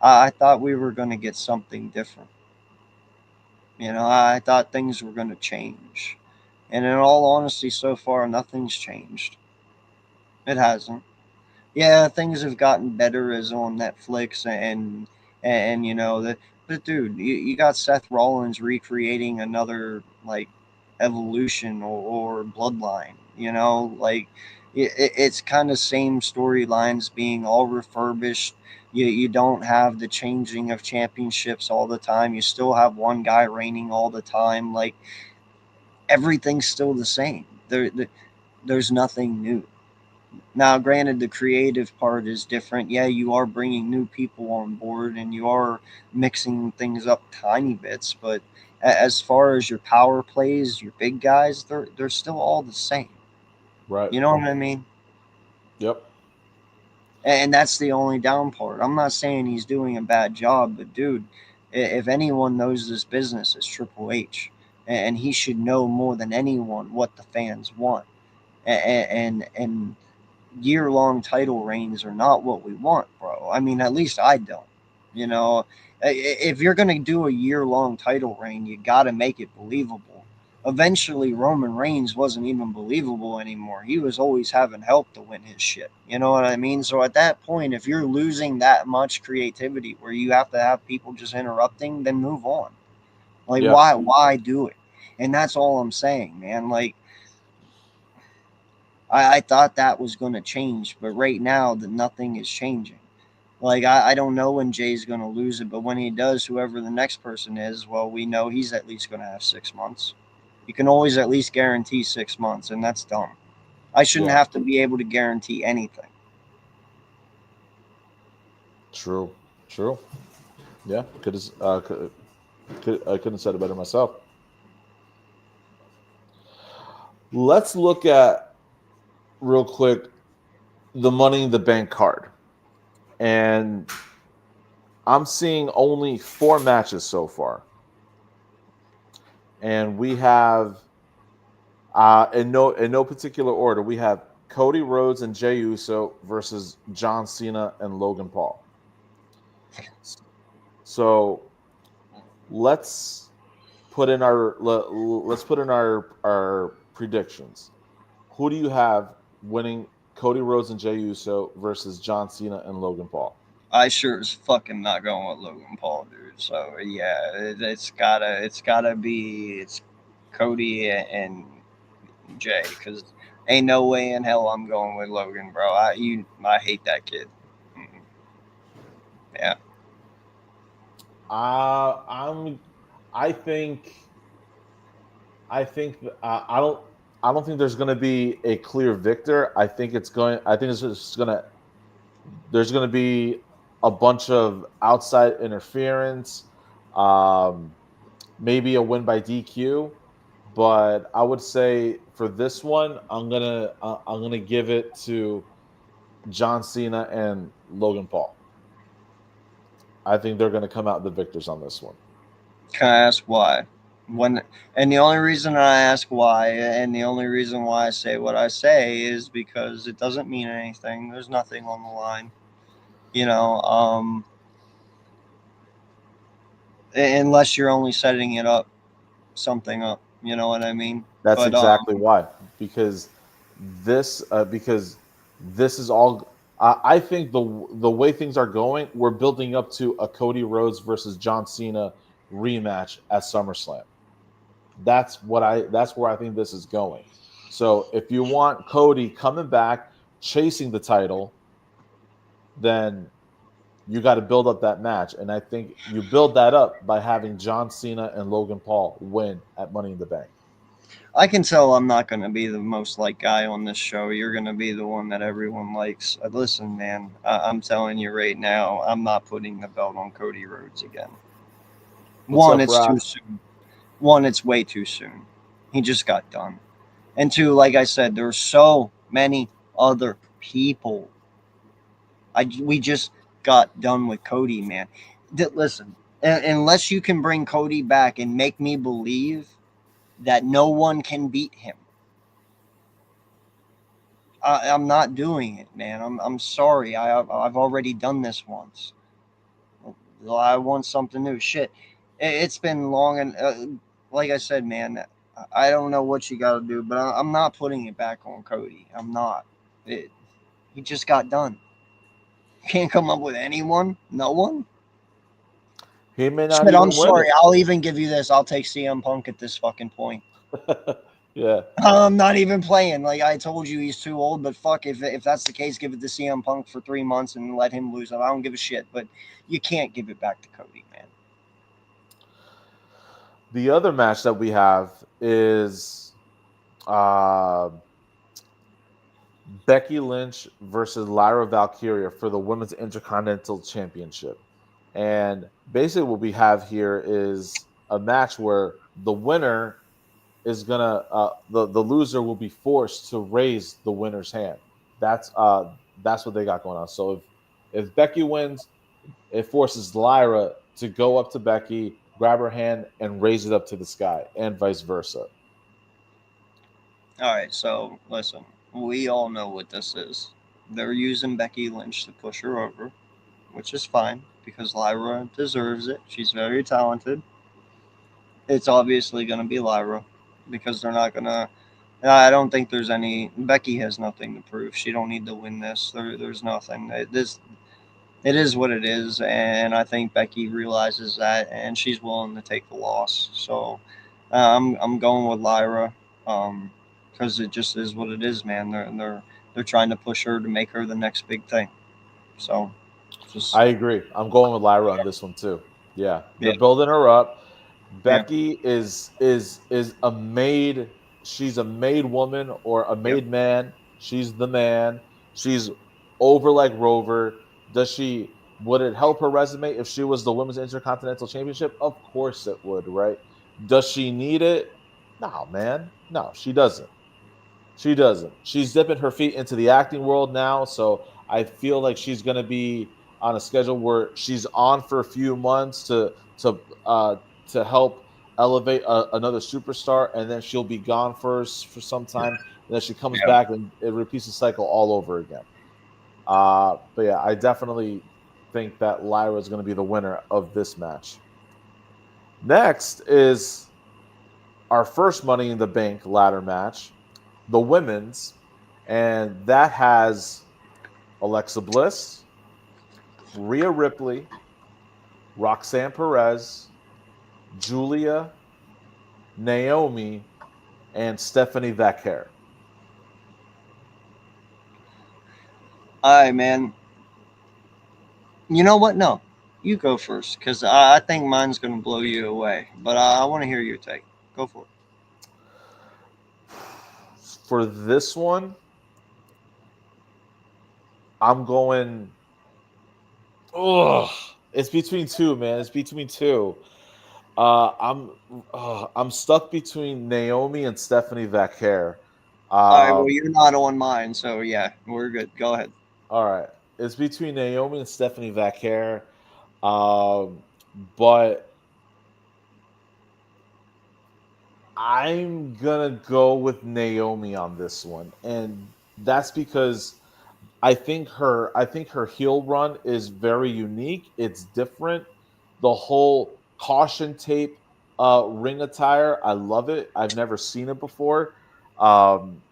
I thought we were going to get something different. I thought things were going to change. And in all honesty, so far, nothing's changed. It hasn't. Yeah, things have gotten better as on Netflix and that. But dude, you got Seth Rollins recreating another like evolution or bloodline. Like it's kind of same storylines being all refurbished. You don't have the changing of championships all the time. You still have one guy reigning all the time. Like everything's still the same. There's nothing new. Now, granted, the creative part is different. Yeah, you are bringing new people on board and you are mixing things up tiny bits, but as far as your power plays, your big guys, they're still all the same. Right. You know what I mean? Yep. And that's the only down part. I'm not saying he's doing a bad job, but dude, if anyone knows this business, it's Triple H, and he should know more than anyone what the fans want. And year-long title reigns are not what we want, bro. I mean, at least I don't. You know, if you're gonna do a year-long title reign, you got to make it believable. Eventually, Roman Reigns wasn't even believable anymore. He was always having help to win his shit. You know what I mean? So at that point, if you're losing that much creativity where you have to have people just interrupting, then move on. Like, Yeah. why do it? And that's all I'm saying, man. Like, I thought that was going to change, but right now, that nothing is changing. Like, I don't know when Jay's going to lose it, but when he does, whoever the next person is, well, we know he's at least going to have 6 months. You can always at least guarantee 6 months, and that's dumb. I shouldn't Yeah. have to be able to guarantee anything. True. True. Yeah. I couldn't have said it better myself. Let's look at real quick the Money in the Bank card, and I'm seeing only 4 matches so far, and we have in no particular order. We have Cody Rhodes and Jey Uso versus John Cena and Logan Paul. So let's let's put in our predictions. Who do you have winning Cody Rhodes and Jey Uso versus John Cena and Logan Paul? I sure as fucking not going with Logan Paul, dude. So yeah, it's gotta be it's Cody and Jay, because ain't no way in hell I'm going with Logan, bro. I hate that kid. Mm-mm. Yeah, I'm. I think. I think. I don't think there's going to be a clear victor. I think it's going. I think it's just going to. There's going to be a bunch of outside interference. Um, Maybe a win by DQ, but I would say for this one, I'm gonna give it to John Cena and Logan Paul. I think they're gonna come out the victors on this one. can I ask why? When and the only reason I ask why, and the only reason why I say what I say is because it doesn't mean anything. There's nothing on the line, you know. Unless you're only setting it up, something up. You know what I mean? That's But exactly why, because this is all. I think the way things are going, we're building up to a Cody Rhodes versus John Cena rematch at SummerSlam. That's where I think this is going. So if you want Cody coming back chasing the title, then you got to build up that match. And I think you build that up by having John Cena and Logan Paul win at Money in the Bank. I can tell I'm not going to be the most liked guy on this show. You're going to be the one that everyone likes. Listen, man, I'm telling you right now, I'm not putting the belt on Cody Rhodes again. What's One, up, it's too Rock? soon. One, it's way too soon. He just got done. And two, like I said, there's so many other people. We just got done with Cody, man. Listen, unless you can bring Cody back and make me believe that no one can beat him, I'm not doing it, man. I'm sorry. I've already done this once. I want something new. Shit, it's been long and like I said, man. I don't know what you got to do, but I'm not putting it back on Cody. I'm not. It, he just got done. Can't come up with anyone. No one. He may not Shit, I'm even win sorry. it. I'll even give you this. I'll take CM Punk at this fucking point. Yeah. I'm not even playing. Like I told you, he's too old. But fuck, if that's the case, give it to CM Punk for 3 months and let him lose it. I don't give a shit. But you can't give it back to Cody, man. The other match that we have is uh, Becky Lynch versus Lyra Valkyria for the Women's Intercontinental Championship. And basically, what we have here is a match where the winner is gonna the loser will be forced to raise the winner's hand. That's what they got going on. So if Becky wins, it forces Lyra to go up to Becky, grab her hand, and raise it up to the sky, and vice versa. All right, so listen, we all know what this is. They're using Becky Lynch to push her over, which is fine because Lyra deserves it. She's very talented. It's obviously going to be Lyra because they're not going to. I don't think there's any. Becky has nothing to prove. She don't need to win this. There's nothing. It is what it is, and I think Becky realizes that, and she's willing to take the loss. So I'm going with Lyra, because it just is what it is, man. They're trying to push her to make her the next big thing. So just I agree. I'm going with Lyra on this one too. Yeah, yeah, they're building her up. yeah, Becky is a made. She's a made woman or a yep, made man. She's the man. She's over like Rover. Does she? Would it help her resume if she was the Women's Intercontinental Championship? Of course it would, right? Does she need it? No, man. No, she doesn't. She doesn't. She's dipping her feet into the acting world now, so I feel like she's going to be on a schedule where she's on for a few months to help elevate another superstar, and then she'll be gone for some time, and then she comes yeah. back and it repeats the cycle all over again. But yeah, I definitely think that Lyra is going to be the winner of this match. Next is our first Money in the Bank ladder match, the women's, and that has Alexa Bliss, Rhea Ripley, Roxanne Perez, Julia, Naomi, and Stephanie Vaquer. All right, man. You know what? No, you go first because I think mine's going to blow you away. But I want to hear your take. Go for it. For this one, I'm going. Oh, it's between two, man. It's between two. I'm stuck between Naomi and Stephanie Vaquer. All right. Well, Um, you're not on mine, so yeah, we're good. Go ahead. all right, it's between Naomi and Stephanie Vaquer. Um, but I'm gonna go with Naomi on this one, and that's because I think her heel run is very unique. It's different. The whole caution tape ring attire, I love it. I've never seen it before. Um,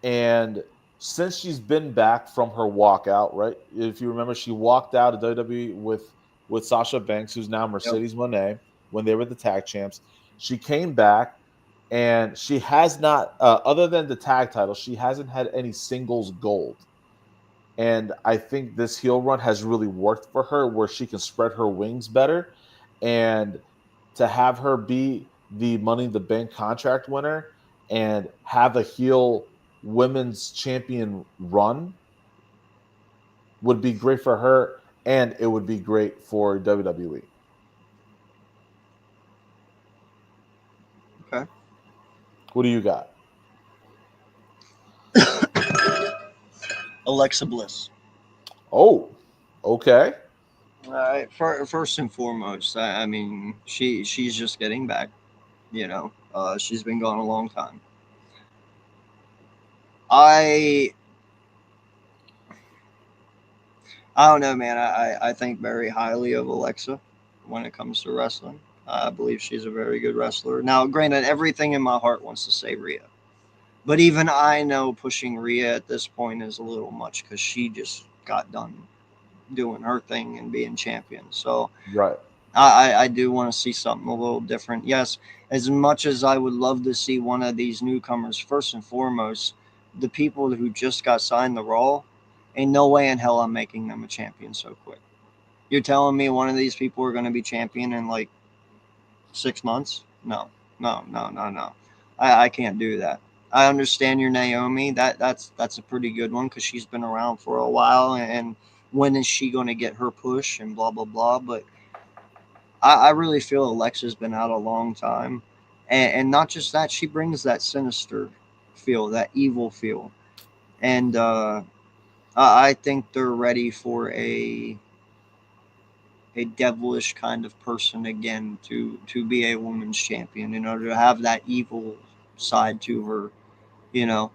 and since she's been back from her walkout, right? If you remember, she walked out of WWE with Sasha Banks, who's now Yep. Mercedes Moné, when they were the tag champs. She came back, and she has not, other than the tag title, she hasn't had any singles gold. And I think this heel run has really worked for her, where she can spread her wings better, and to have her be the Money in the Bank contract winner and have a heel women's champion run would be great for her, and it would be great for WWE. Okay. What do you got? Alexa Bliss. Oh, okay. All right. First and foremost, I mean, she's just getting back. She's been gone a long time. I I don't know, man. I think very highly of Alexa when it comes to wrestling. I believe she's a very good wrestler. Now, granted, everything in my heart wants to say Rhea, but even I know pushing Rhea at this point is a little much because she just got done doing her thing and being champion. So Right. I do want to see something a little different. Yes, as much as I would love to see one of these newcomers, first and foremost, the people who just got signed the Raw, ain't no way in hell I'm making them a champion so quick. You're telling me one of these people are going to be champion in like 6 months? no, no, no, no, no. I can't do that. I understand your Naomi. That's a pretty good one because she's been around for a while, and when is she going to get her push and blah blah blah. But I really feel Alexa's been out a long time, and not just that, she brings that sinister feel, that evil feel, and I think they're ready for a devilish kind of person again to be a women's champion in order to have that evil side to her, you know.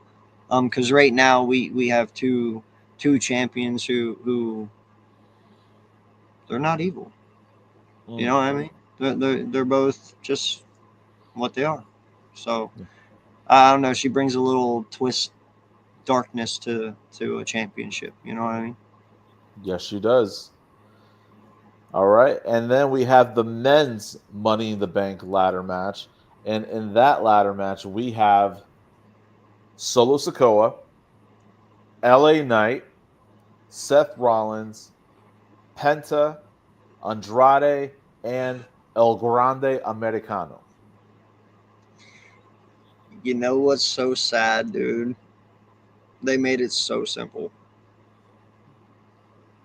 Because right now we have two champions who they're not evil. You know what I mean? They're both just what they are. So I don't know. She brings a little twist, darkness to a championship. You know what I mean? Yes, she does. All right. And then we have the men's Money in the Bank ladder match. And in that ladder match, we have Solo Sikoa, LA Knight, Seth Rollins, Penta, Andrade, and El Grande Americano. You know what's so sad, dude? They made it so simple.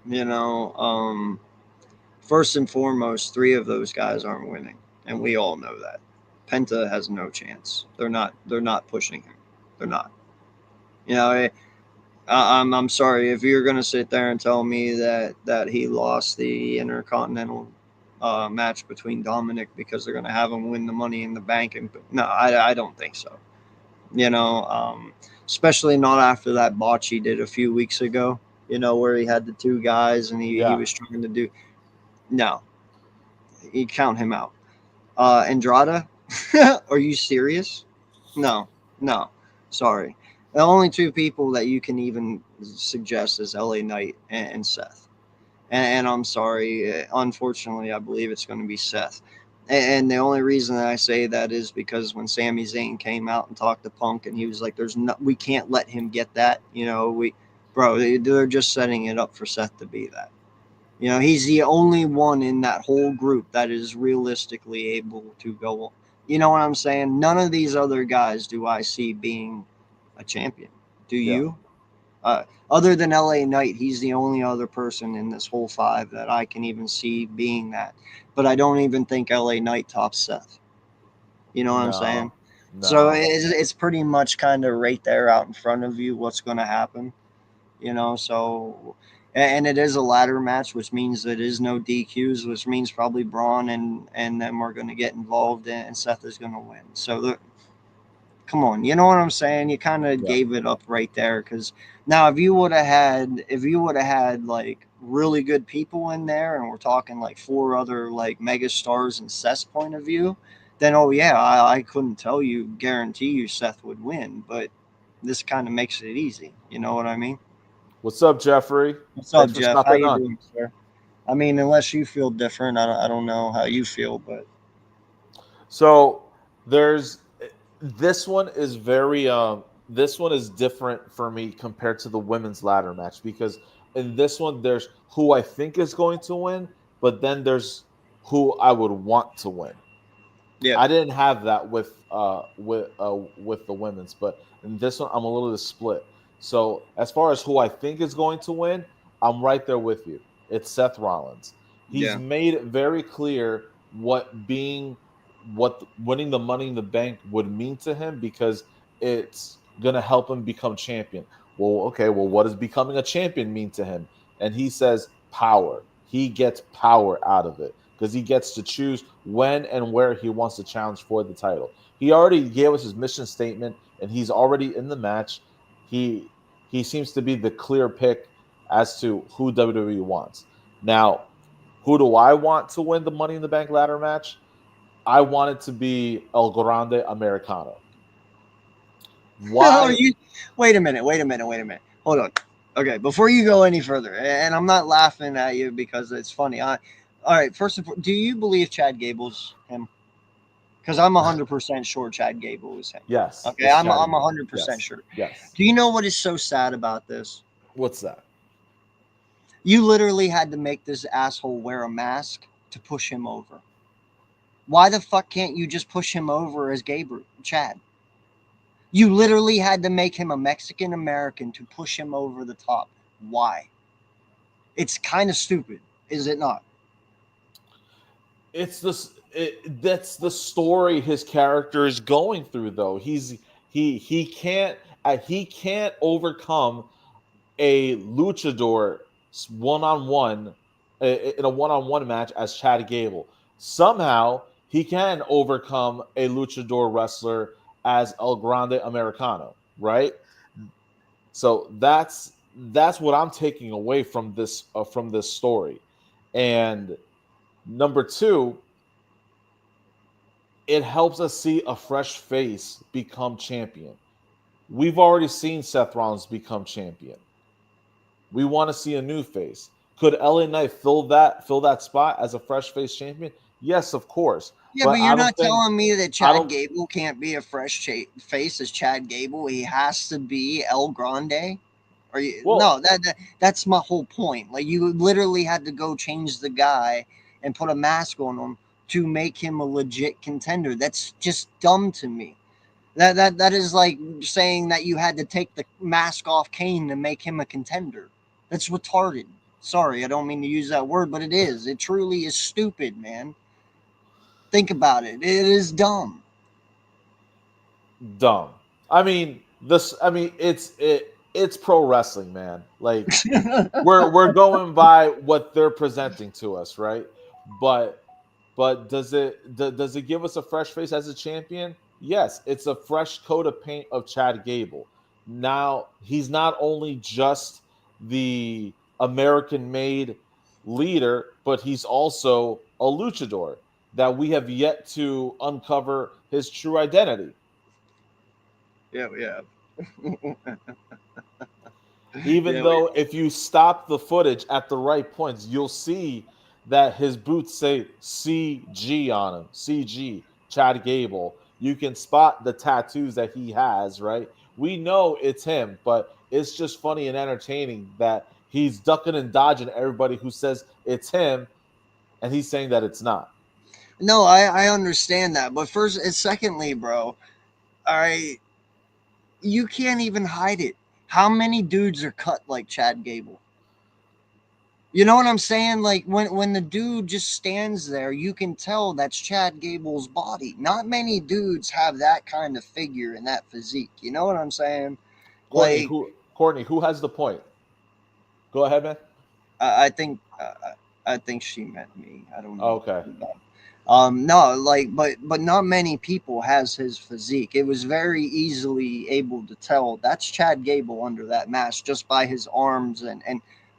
You know, first and foremost, three of those guys aren't winning, and we all know that. Penta has no chance. They're not pushing him. They're not. You know, I'm sorry if you're gonna sit there and tell me that he lost the Intercontinental match between Dominic because they're gonna have him win the Money in the Bank, and no, I don't think so. You know, especially not after that botch he did a few weeks ago. You know, where he had the two guys and he Yeah. was trying to do no, you count him out. Andrada, are you serious? No, no, sorry. The only two people that you can even suggest is LA Knight and Seth. And I'm sorry, unfortunately, I believe it's going to be Seth. And the only reason that I say that is because when Sami Zayn came out and talked to Punk, and he was like, "There's no, we can't let him get that." You know, bro, they're just setting it up for Seth to be that. You know, he's the only one in that whole group that is realistically able to go. You know what I'm saying? None of these other guys do I see being a champion. Do Yeah. you? Other than LA Knight, he's the only other person in this whole five that I can even see being that. But I don't even think LA Knight tops Seth. You know what I'm saying? No. So No. it's pretty much kind of right there out in front of you what's going to happen. You know, so and it is a ladder match, which means it is no DQs, which means probably Braun and them are going to get involved, and Seth is going to win. So come on, you know what I'm saying? You kind of Yeah. gave it up right there because now if you would have had like really good people in there, and we're talking like four other like mega stars in Seth's point of view, then oh yeah, I couldn't tell you guarantee you Seth would win, but this kind of makes it easy. You know what I mean? What's up, Jeffrey? What's up, Thanks for Jeff? How stopping you on. doing, sir? I mean, unless you feel different, I don't know how you feel, but So there's this one is very this one is different for me compared to the women's ladder match because in this one there's who I think is going to win, but then there's who I would want to win. yeah, I didn't have that with the women's, but in this one I'm a little bit split. So as far as who I think is going to win, I'm right there with you. It's Seth Rollins. He's yeah. made it very clear what winning the Money in the Bank would mean to him because it's gonna help him become champion. Well, okay, well, what does becoming a champion mean to him? And he says power. He gets power out of it because he gets to choose when and where he wants to challenge for the title. He already gave us his mission statement, and he's already in the match. He he seems to be the clear pick as to who WWE wants. Now, who do I want to win the Money in the Bank ladder match? I want it to be El Grande Americano. Are Why? you? Wait a minute. Wait a minute. Wait a minute. Hold on. Okay, before you go any further, and I'm not laughing at you because it's funny. All right. First of all, do you believe Chad Gable's him? Because I'm 100% sure Chad Gable is him. Yes, Okay, it's I'm Chatty I'm Gable. 100% Yes, sure. yes. Do you know what is so sad about this? What's that? You literally had to make this asshole wear a mask to push him over. Why the fuck can't you just push him over as Gabriel Chad? You literally had to make him a Mexican American to push him over the top. Why? It's kind of stupid, is it not? It's this. That's the story his character is going through, though. He can't overcome a luchador one on one in a one on one match as Chad Gable. Somehow he can overcome a luchador wrestler as El Grande Americano, right? So that's what I'm taking away from this story. And number two, it helps us see a fresh face become champion. We've already seen Seth Rollins become champion. We want to see a new face. Could LA Knight fill that spot as a fresh face champion? Yes, of course. Yeah, But but you're I don't not think telling me that I Chad don't. Gable can't be a fresh face as Chad Gable. He has to be El Grande. Or you, Well, no, that's my whole point. Like you literally had to go change the guy and put a mask on him to make him a legit contender. That's just dumb to me. That is like saying that you had to take the mask off Kane to make him a contender. That's retarded. Sorry, I don't mean to use that word, but it is. It truly is stupid, man. Think about it. It is dumb. dumb. I mean, this. I mean, it's pro wrestling, man. Like we're going by what they're presenting to us, right? But does it give us a fresh face as a champion? Yes, it's a fresh coat of paint of Chad Gable. Now he's not only just the American made leader, but he's also a luchador that we have yet to uncover his true identity. Yeah, yeah, Even yeah. though if you stop the footage at the right points, you'll see that his boots say CG on them. CG, Chad Gable. You can spot the tattoos that he has, right? We know it's him, but it's just funny and entertaining that he's ducking and dodging everybody who says it's him, and he's saying that it's not. No, I understand that, but first and secondly, bro, all right, you can't even hide it. How many dudes are cut like Chad Gable? You know what I'm saying? Like when the dude just stands there, you can tell that's Chad Gable's body. Not many dudes have that kind of figure and that physique. You know what I'm saying? Like Courtney, who has the point? Go ahead, man. I think I think she meant me. I don't know. Okay. No, like, but not many people has his physique. It was very easily able to tell that's Chad Gable under that mask just by his arms and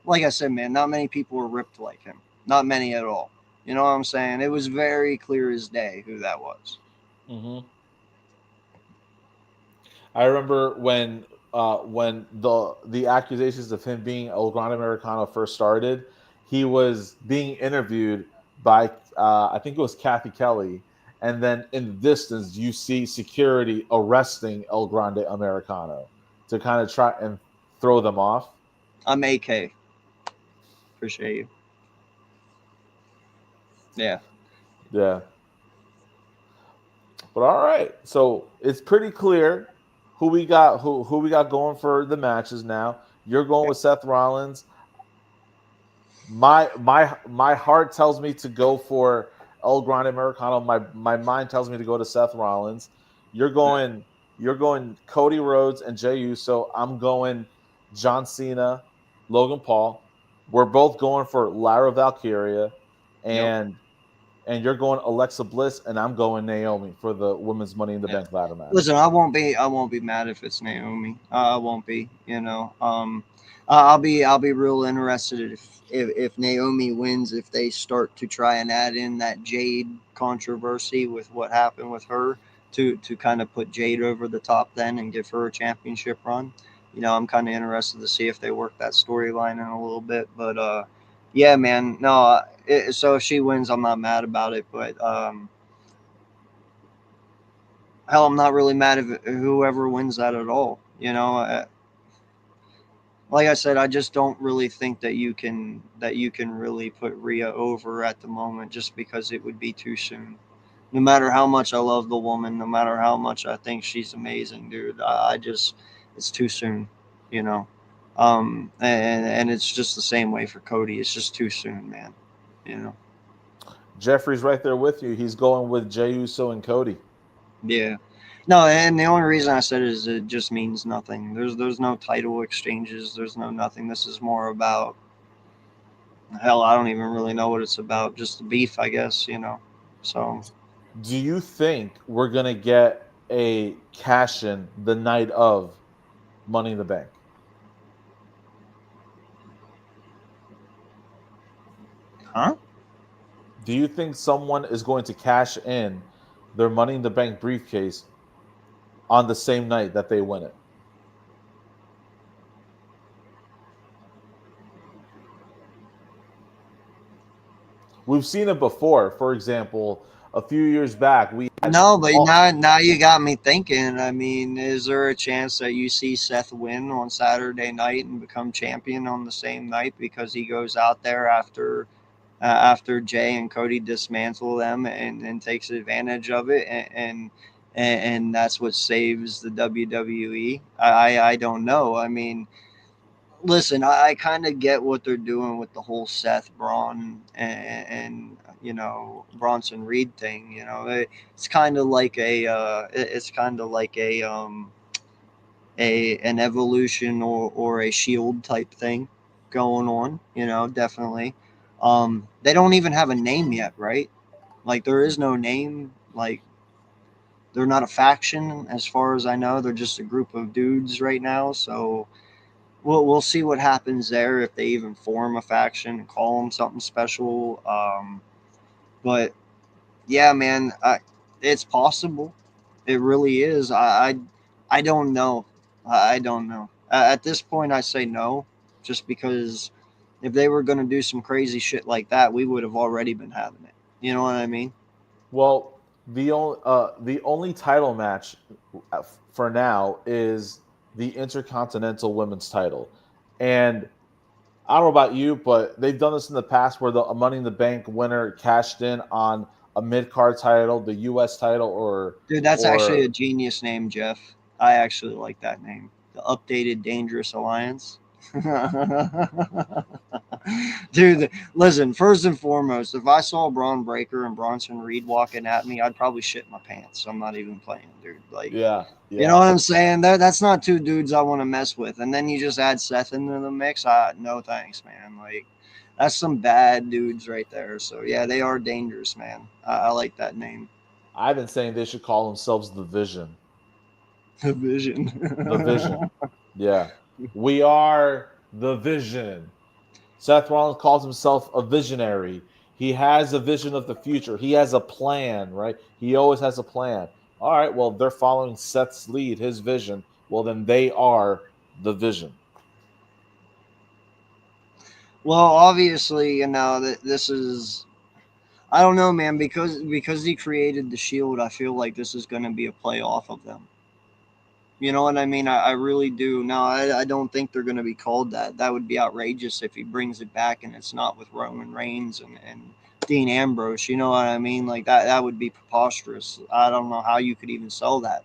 like I said, man, not many people were ripped like him. Not many at all. You know what I'm saying? It was very clear as day who that was. Mm-hmm. I remember when the accusations of him being El Gran Americano first started, he was being interviewed by I think it was Kathy Kelly, and then in the distance you see security arresting El Grande Americano to kind of try and throw them off. I'm AK. Appreciate you. Yeah. Yeah, but all right, so it's pretty clear who we got going for the matches now. You're going with Seth Rollins. My heart tells me to go for El Grande Americano. My mind tells me to go to Seth Rollins. You're going you're going Cody Rhodes and Jey Uso. I'm going John Cena, Logan Paul. We're both going for Lara Valkyria, Yep. and you're going Alexa Bliss, and I'm going Naomi for the women's Money in the Yeah. Bank ladder match. Listen, I won't be mad if it's Naomi. I won't be. You know. I'll be real interested if Naomi wins. If they start to try and add in that Jade controversy with what happened with her to kind of put Jade over the top then and give her a championship run. You know, I'm kind of interested to see if they work that storyline in a little bit. But yeah, man. No. So if she wins, I'm not mad about it. But hell, I'm not really mad if whoever wins that at all. You know, like I said, I just don't really think that you can really put Rhea over at the moment, just because it would be too soon. No matter how much I love the woman, no matter how much I think she's amazing, dude, I just it's too soon, you know. And it's just the same way for Cody. It's just too soon, man. You know. Jeffrey's right there with you. He's going with Jey Uso and Cody. Yeah. No, and the only reason I said it is it just means nothing. There's no title exchanges. There's no nothing. This is more about hell. I don't even really know what it's about. Just the beef, I guess. You know. So, Do you think we're gonna get a cash in the night of Money in the Bank? huh? Do you think someone is going to cash in their Money in the Bank briefcase on the same night that they win it? We've seen it before. For example, a few years back, we had No, but all, now you got me thinking. I mean, is there a chance that you see Seth win on Saturday night and become champion on the same night because he goes out there after Jay and Cody dismantle them and takes advantage of it and that's what saves the WWE. I don't know. I mean, listen, I kind of get what they're doing with the whole Seth Braun and Bronson Reed thing. It's kind of like it's kind of like a an evolution or a shield type thing going on. Definitely. They don't even have a name yet, right? Like there is no name. Like they're not a faction, as far as I know. They're just a group of dudes right now. So we'll see what happens there if they even form a faction and call them something special. But yeah, man, it's possible. It really is. I don't know. I don't know. At this point, I say no, just because if they were going to do some crazy shit like that, we would have already been having it. You know what I mean? well, the only title match for now is the Intercontinental Women's Title, and I don't know about you, but they've done this in the past where the a Money in the Bank winner cashed in on a mid card title, the U.S. title, Dude, that's actually a or genius name, Jeff. I actually like that name. The Updated Dangerous Alliance. Dude, listen, first and foremost, if I saw Braun Breaker and Bronson Reed walking at me, I'd probably shit my pants. I'm not even playing, dude. Like, yeah, you know yeah. what I'm saying? That's not two dudes I want to mess with. And then you just add Seth into the mix. No thanks, man. Like, that's some bad dudes right there. So yeah, they are dangerous, man. I like that name. I've been saying they should call themselves the Vision. The Vision. The Vision. Yeah. We are the Vision. Seth Rollins calls himself a visionary. He has a vision of the future. He has a plan, right? He always has a plan. All right, well, they're following Seth's lead, his vision. Well, then they are the Vision. Well, obviously, that this is. I don't know, man, because he created the Shield. I feel like this is going to be a play off of them. You know what I mean? I really do. No, I don't think they're going to be called that. That would be outrageous if he brings it back and it's not with Roman Reigns and Dean Ambrose. You know what I mean? Like that would be preposterous. I don't know how you could even sell that.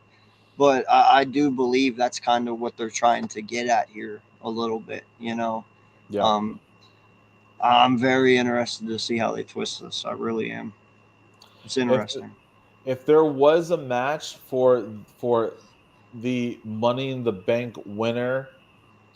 But I do believe that's kind of what they're trying to get at here a little bit. Yeah. Um, I'm very interested to see how they twist this. I really am. It's If interesting. if there was a match for the Money in the Bank winner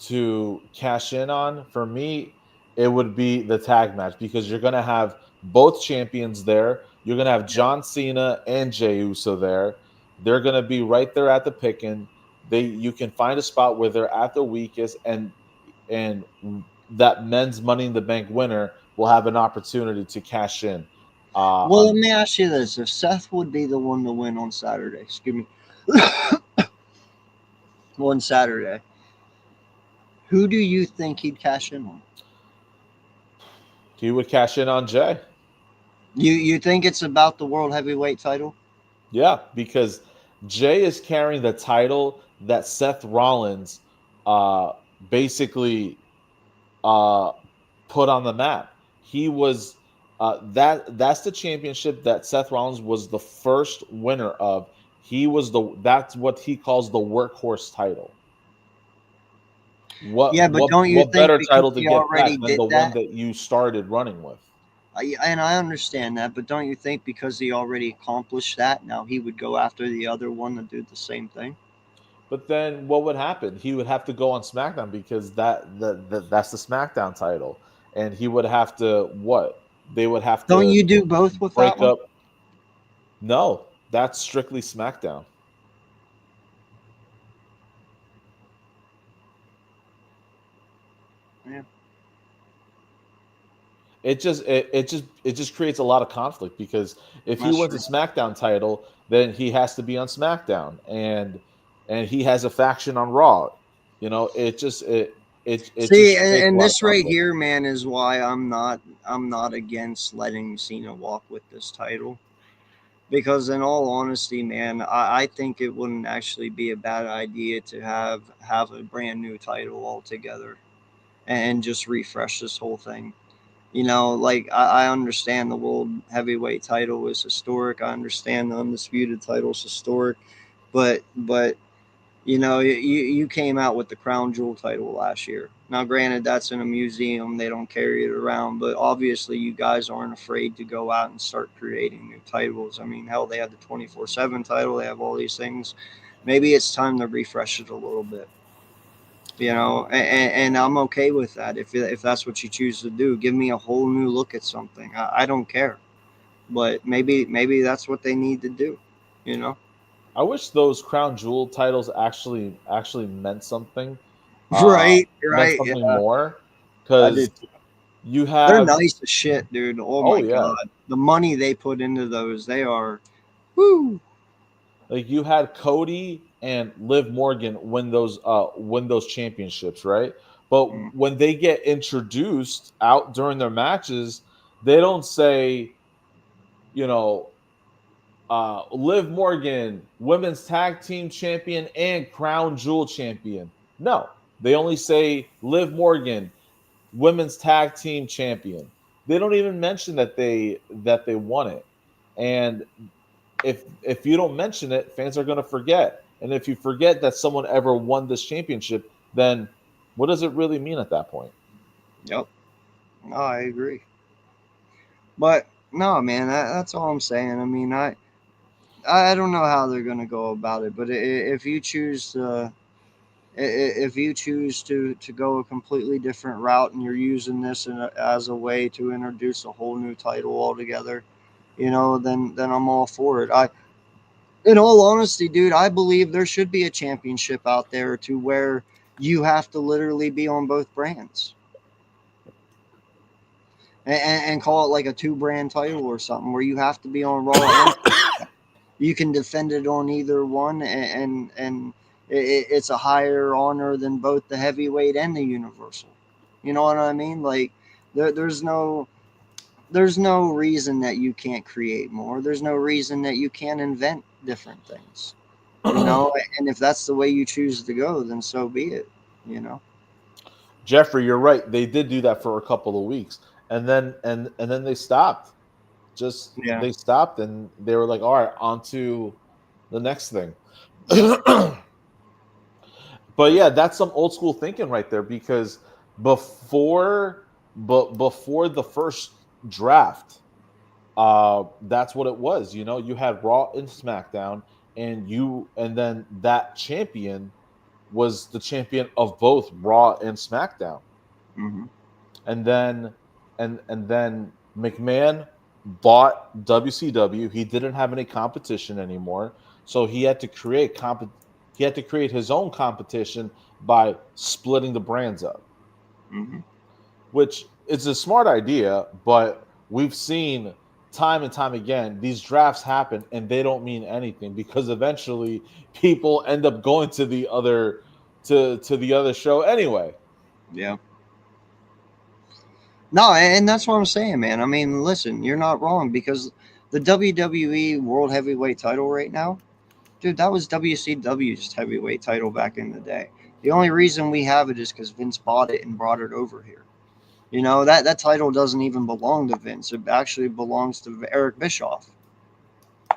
to cash in on, for me, it would be the tag match because you're going to have both champions there. You're going to have Yep. John Cena and Jey Uso there. They're going to be right there at the picking. You can find a spot where they're at the weakest, and that men's Money in the Bank winner will have an opportunity to cash in. Well, let On me ask you this: if Seth would be the one to win on Saturday, excuse me, on Saturday, who do you think he'd cash in on? He would cash in on Jey. You think it's about the world heavyweight title? Yeah, because Jey is carrying the title that Seth Rollins uh basically uh put on the map. He was That's the championship that Seth Rollins was the first winner of. He was that's what he calls the workhorse title. Yeah, but don't you What think better because title to he get already back than did the one that? that you started running with? And I understand that, but don't you think because he already accomplished that, now he would go after the other one to do the same thing? But then what would happen? He would have to go on SmackDown because that's the SmackDown title, and he would have to what? They would have Don't to you do both with that break one? up. No, that's strictly SmackDown. Yeah, It just creates a lot of conflict because if he that's wins a true. SmackDown title, then he has to be on SmackDown, and he has a faction on Raw. You know, it See, just creates a and lot of this right conflict. here, man, is why I'm not against letting Cena walk with this title. Because in all honesty, man, I think it wouldn't actually be a bad idea to have a brand new title altogether and just refresh this whole thing. You know, like I understand the world heavyweight title is historic. I understand the undisputed title is historic, but you know, you came out with the crown jewel title last year. Now, granted, that's in a museum; they don't carry it around. But obviously, you guys aren't afraid to go out and start creating new titles. I mean, hell, they have the 24/7 title. They have all these things. Maybe it's time to refresh it a little bit. You know, and I'm okay with that. If that's what you choose to do, give me a whole new look at something. I don't care. But maybe that's what they need to do. You know. I wish those crown jewel titles actually meant something, uh, Right. meant Right. something Yeah. more, I because did. you They're have nice as shit, dude. Oh oh my yeah, god, the money they put into those, they are, woo. like you had Cody and Liv Morgan win those championships, right? Mm, But when they get introduced out during their matches, they don't say, you know, Liv Morgan, women's tag team champion and crown jewel champion. No, they only say Liv Morgan, women's tag team champion. They don't even mention that they won it. And if you don't mention it, fans are going to forget. And if you forget that someone ever won this championship, then what does it really mean at that point? yep. No, I agree. But no, man, that's all I'm saying. I mean, I don't know how they're gonna go about it, but if you choose if you choose to go a completely different route and you're using this as a way to introduce a whole new title altogether, you know, then I'm all for it. In all honesty, dude, I believe there should be a championship out there to where you have to literally be on both brands and call it like a two brand title or something where you have to be on Raw and you can defend it on either one and it's a higher honor than both the heavyweight and the universal. You know what I mean? Like there's no reason that you can't create more. There's no reason that you can't invent different things. You know, and if that's the way you choose to go, then so be it. You know. Jeffrey, you're right. They did do that for a couple of weeks, and then they stopped. Just Yeah. they stopped, and they were like, "All right, on to the next thing." But yeah, that's some old school thinking right there. Because before, before the first draft, that's what it was. You know, you had Raw and SmackDown, and then that champion was the champion of both Raw and SmackDown. Hmm. And then and then McMahon bought WCW. He didn't have any competition anymore, so he had to create his own competition by splitting the brands up, Hmm. which is a smart idea, but we've seen time and time again these drafts happen and they don't mean anything because eventually people end up going to the other to the other show anyway. Yeah. No, and that's what I'm saying, man. I mean, listen, you're not wrong because the WWE World Heavyweight Title right now, dude, that was WCW's heavyweight title back in the day. The only reason we have it is because Vince bought it and brought it over here. That title doesn't even belong to Vince. It actually belongs to Eric Bischoff.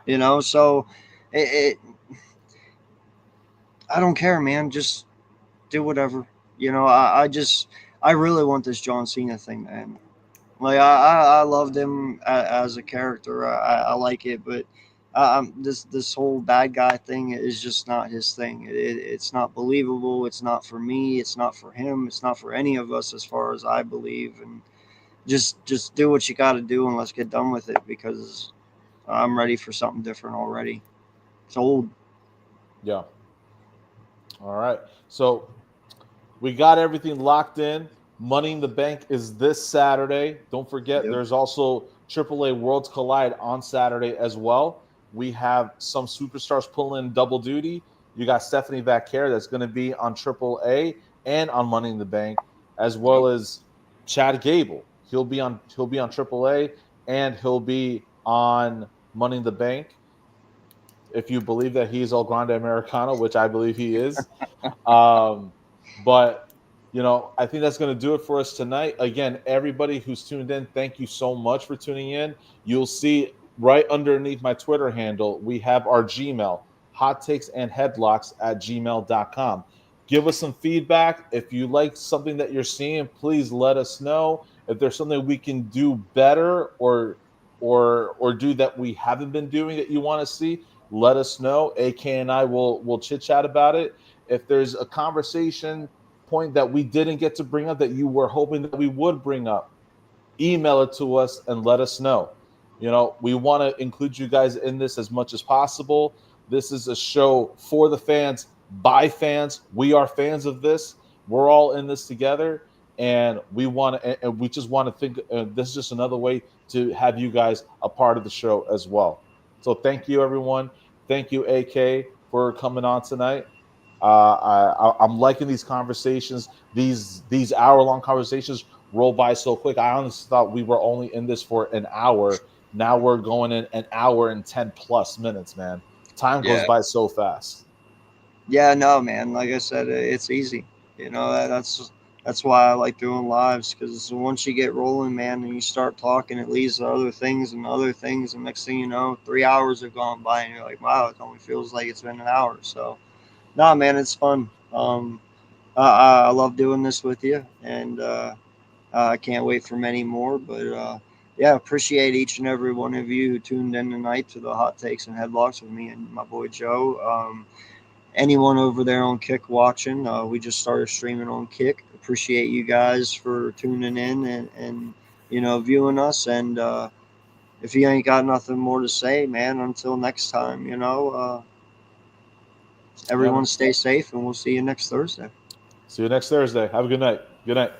So it I don't care, man. Just do whatever. I really want this John Cena thing to end. Like I loved him as a character. I like it, but this whole bad guy thing is just not his thing. It's not believable. It's not for me. It's not for him. It's not for any of us, as far as I believe. And just do what you got to do, and let's get done with it, because I'm ready for something different already. It's old. Yeah. All right. So we got everything locked in. Money in the Bank is this Saturday. Don't forget, Yep. there's also AAA Worlds Collide on Saturday as well. We have some superstars pulling in double duty. You got Stephanie Vaquer that's going to be on AAA and on Money in the Bank, as Yep. well as Chad Gable. He'll be on AAA and he'll be on Money in the Bank. If you believe that he's El Grande Americano, which I believe he is, but I think that's going to do it for us tonight. Again, everybody who's tuned in, thank you so much for tuning in. You'll see right underneath my Twitter handle, we have our Gmail, hot takes and headlocks at gmail.com. Give us some feedback. If you like something that you're seeing, please let us know. If there's something we can do better or do that we haven't been doing that you want to see, let us know. AK and I will chit chat about it. If there's a conversation point that we didn't get to bring up that you were hoping that we would bring up, email it to us and let us know. We want to include you guys in this as much as possible. This is a show for the fans, by fans. We are fans of this. We're all in this together, and we just want to think. This is just another way to have you guys a part of the show as well. So thank you, everyone. Thank you, AK, for coming on tonight. I'm liking these conversations. These hour-long conversations roll by so quick. I honestly thought we were only in this for an hour. Now we're going in an hour and 10 plus minutes, man. Time goes Yeah. by so fast. Yeah, no, man. Like I said, it's easy. That's why I like doing lives, because once you get rolling, man, and you start talking, it leads to other things, and next thing you know, 3 hours have gone by, and you're like, wow, it only feels like it's been an hour. So, nah, man, it's fun. I love doing this with you, and I can't wait for many more. But yeah, appreciate each and every one of you who tuned in tonight to the hot takes and headlocks with me and my boy Joe. Anyone over there on Kick watching, we just started streaming on Kick. Appreciate you guys for tuning in and viewing us. And if you ain't got nothing more to say, man, until next time, Yeah, everyone man. stay safe, and we'll see you next Thursday. See you next Thursday. Have a good night. Good night.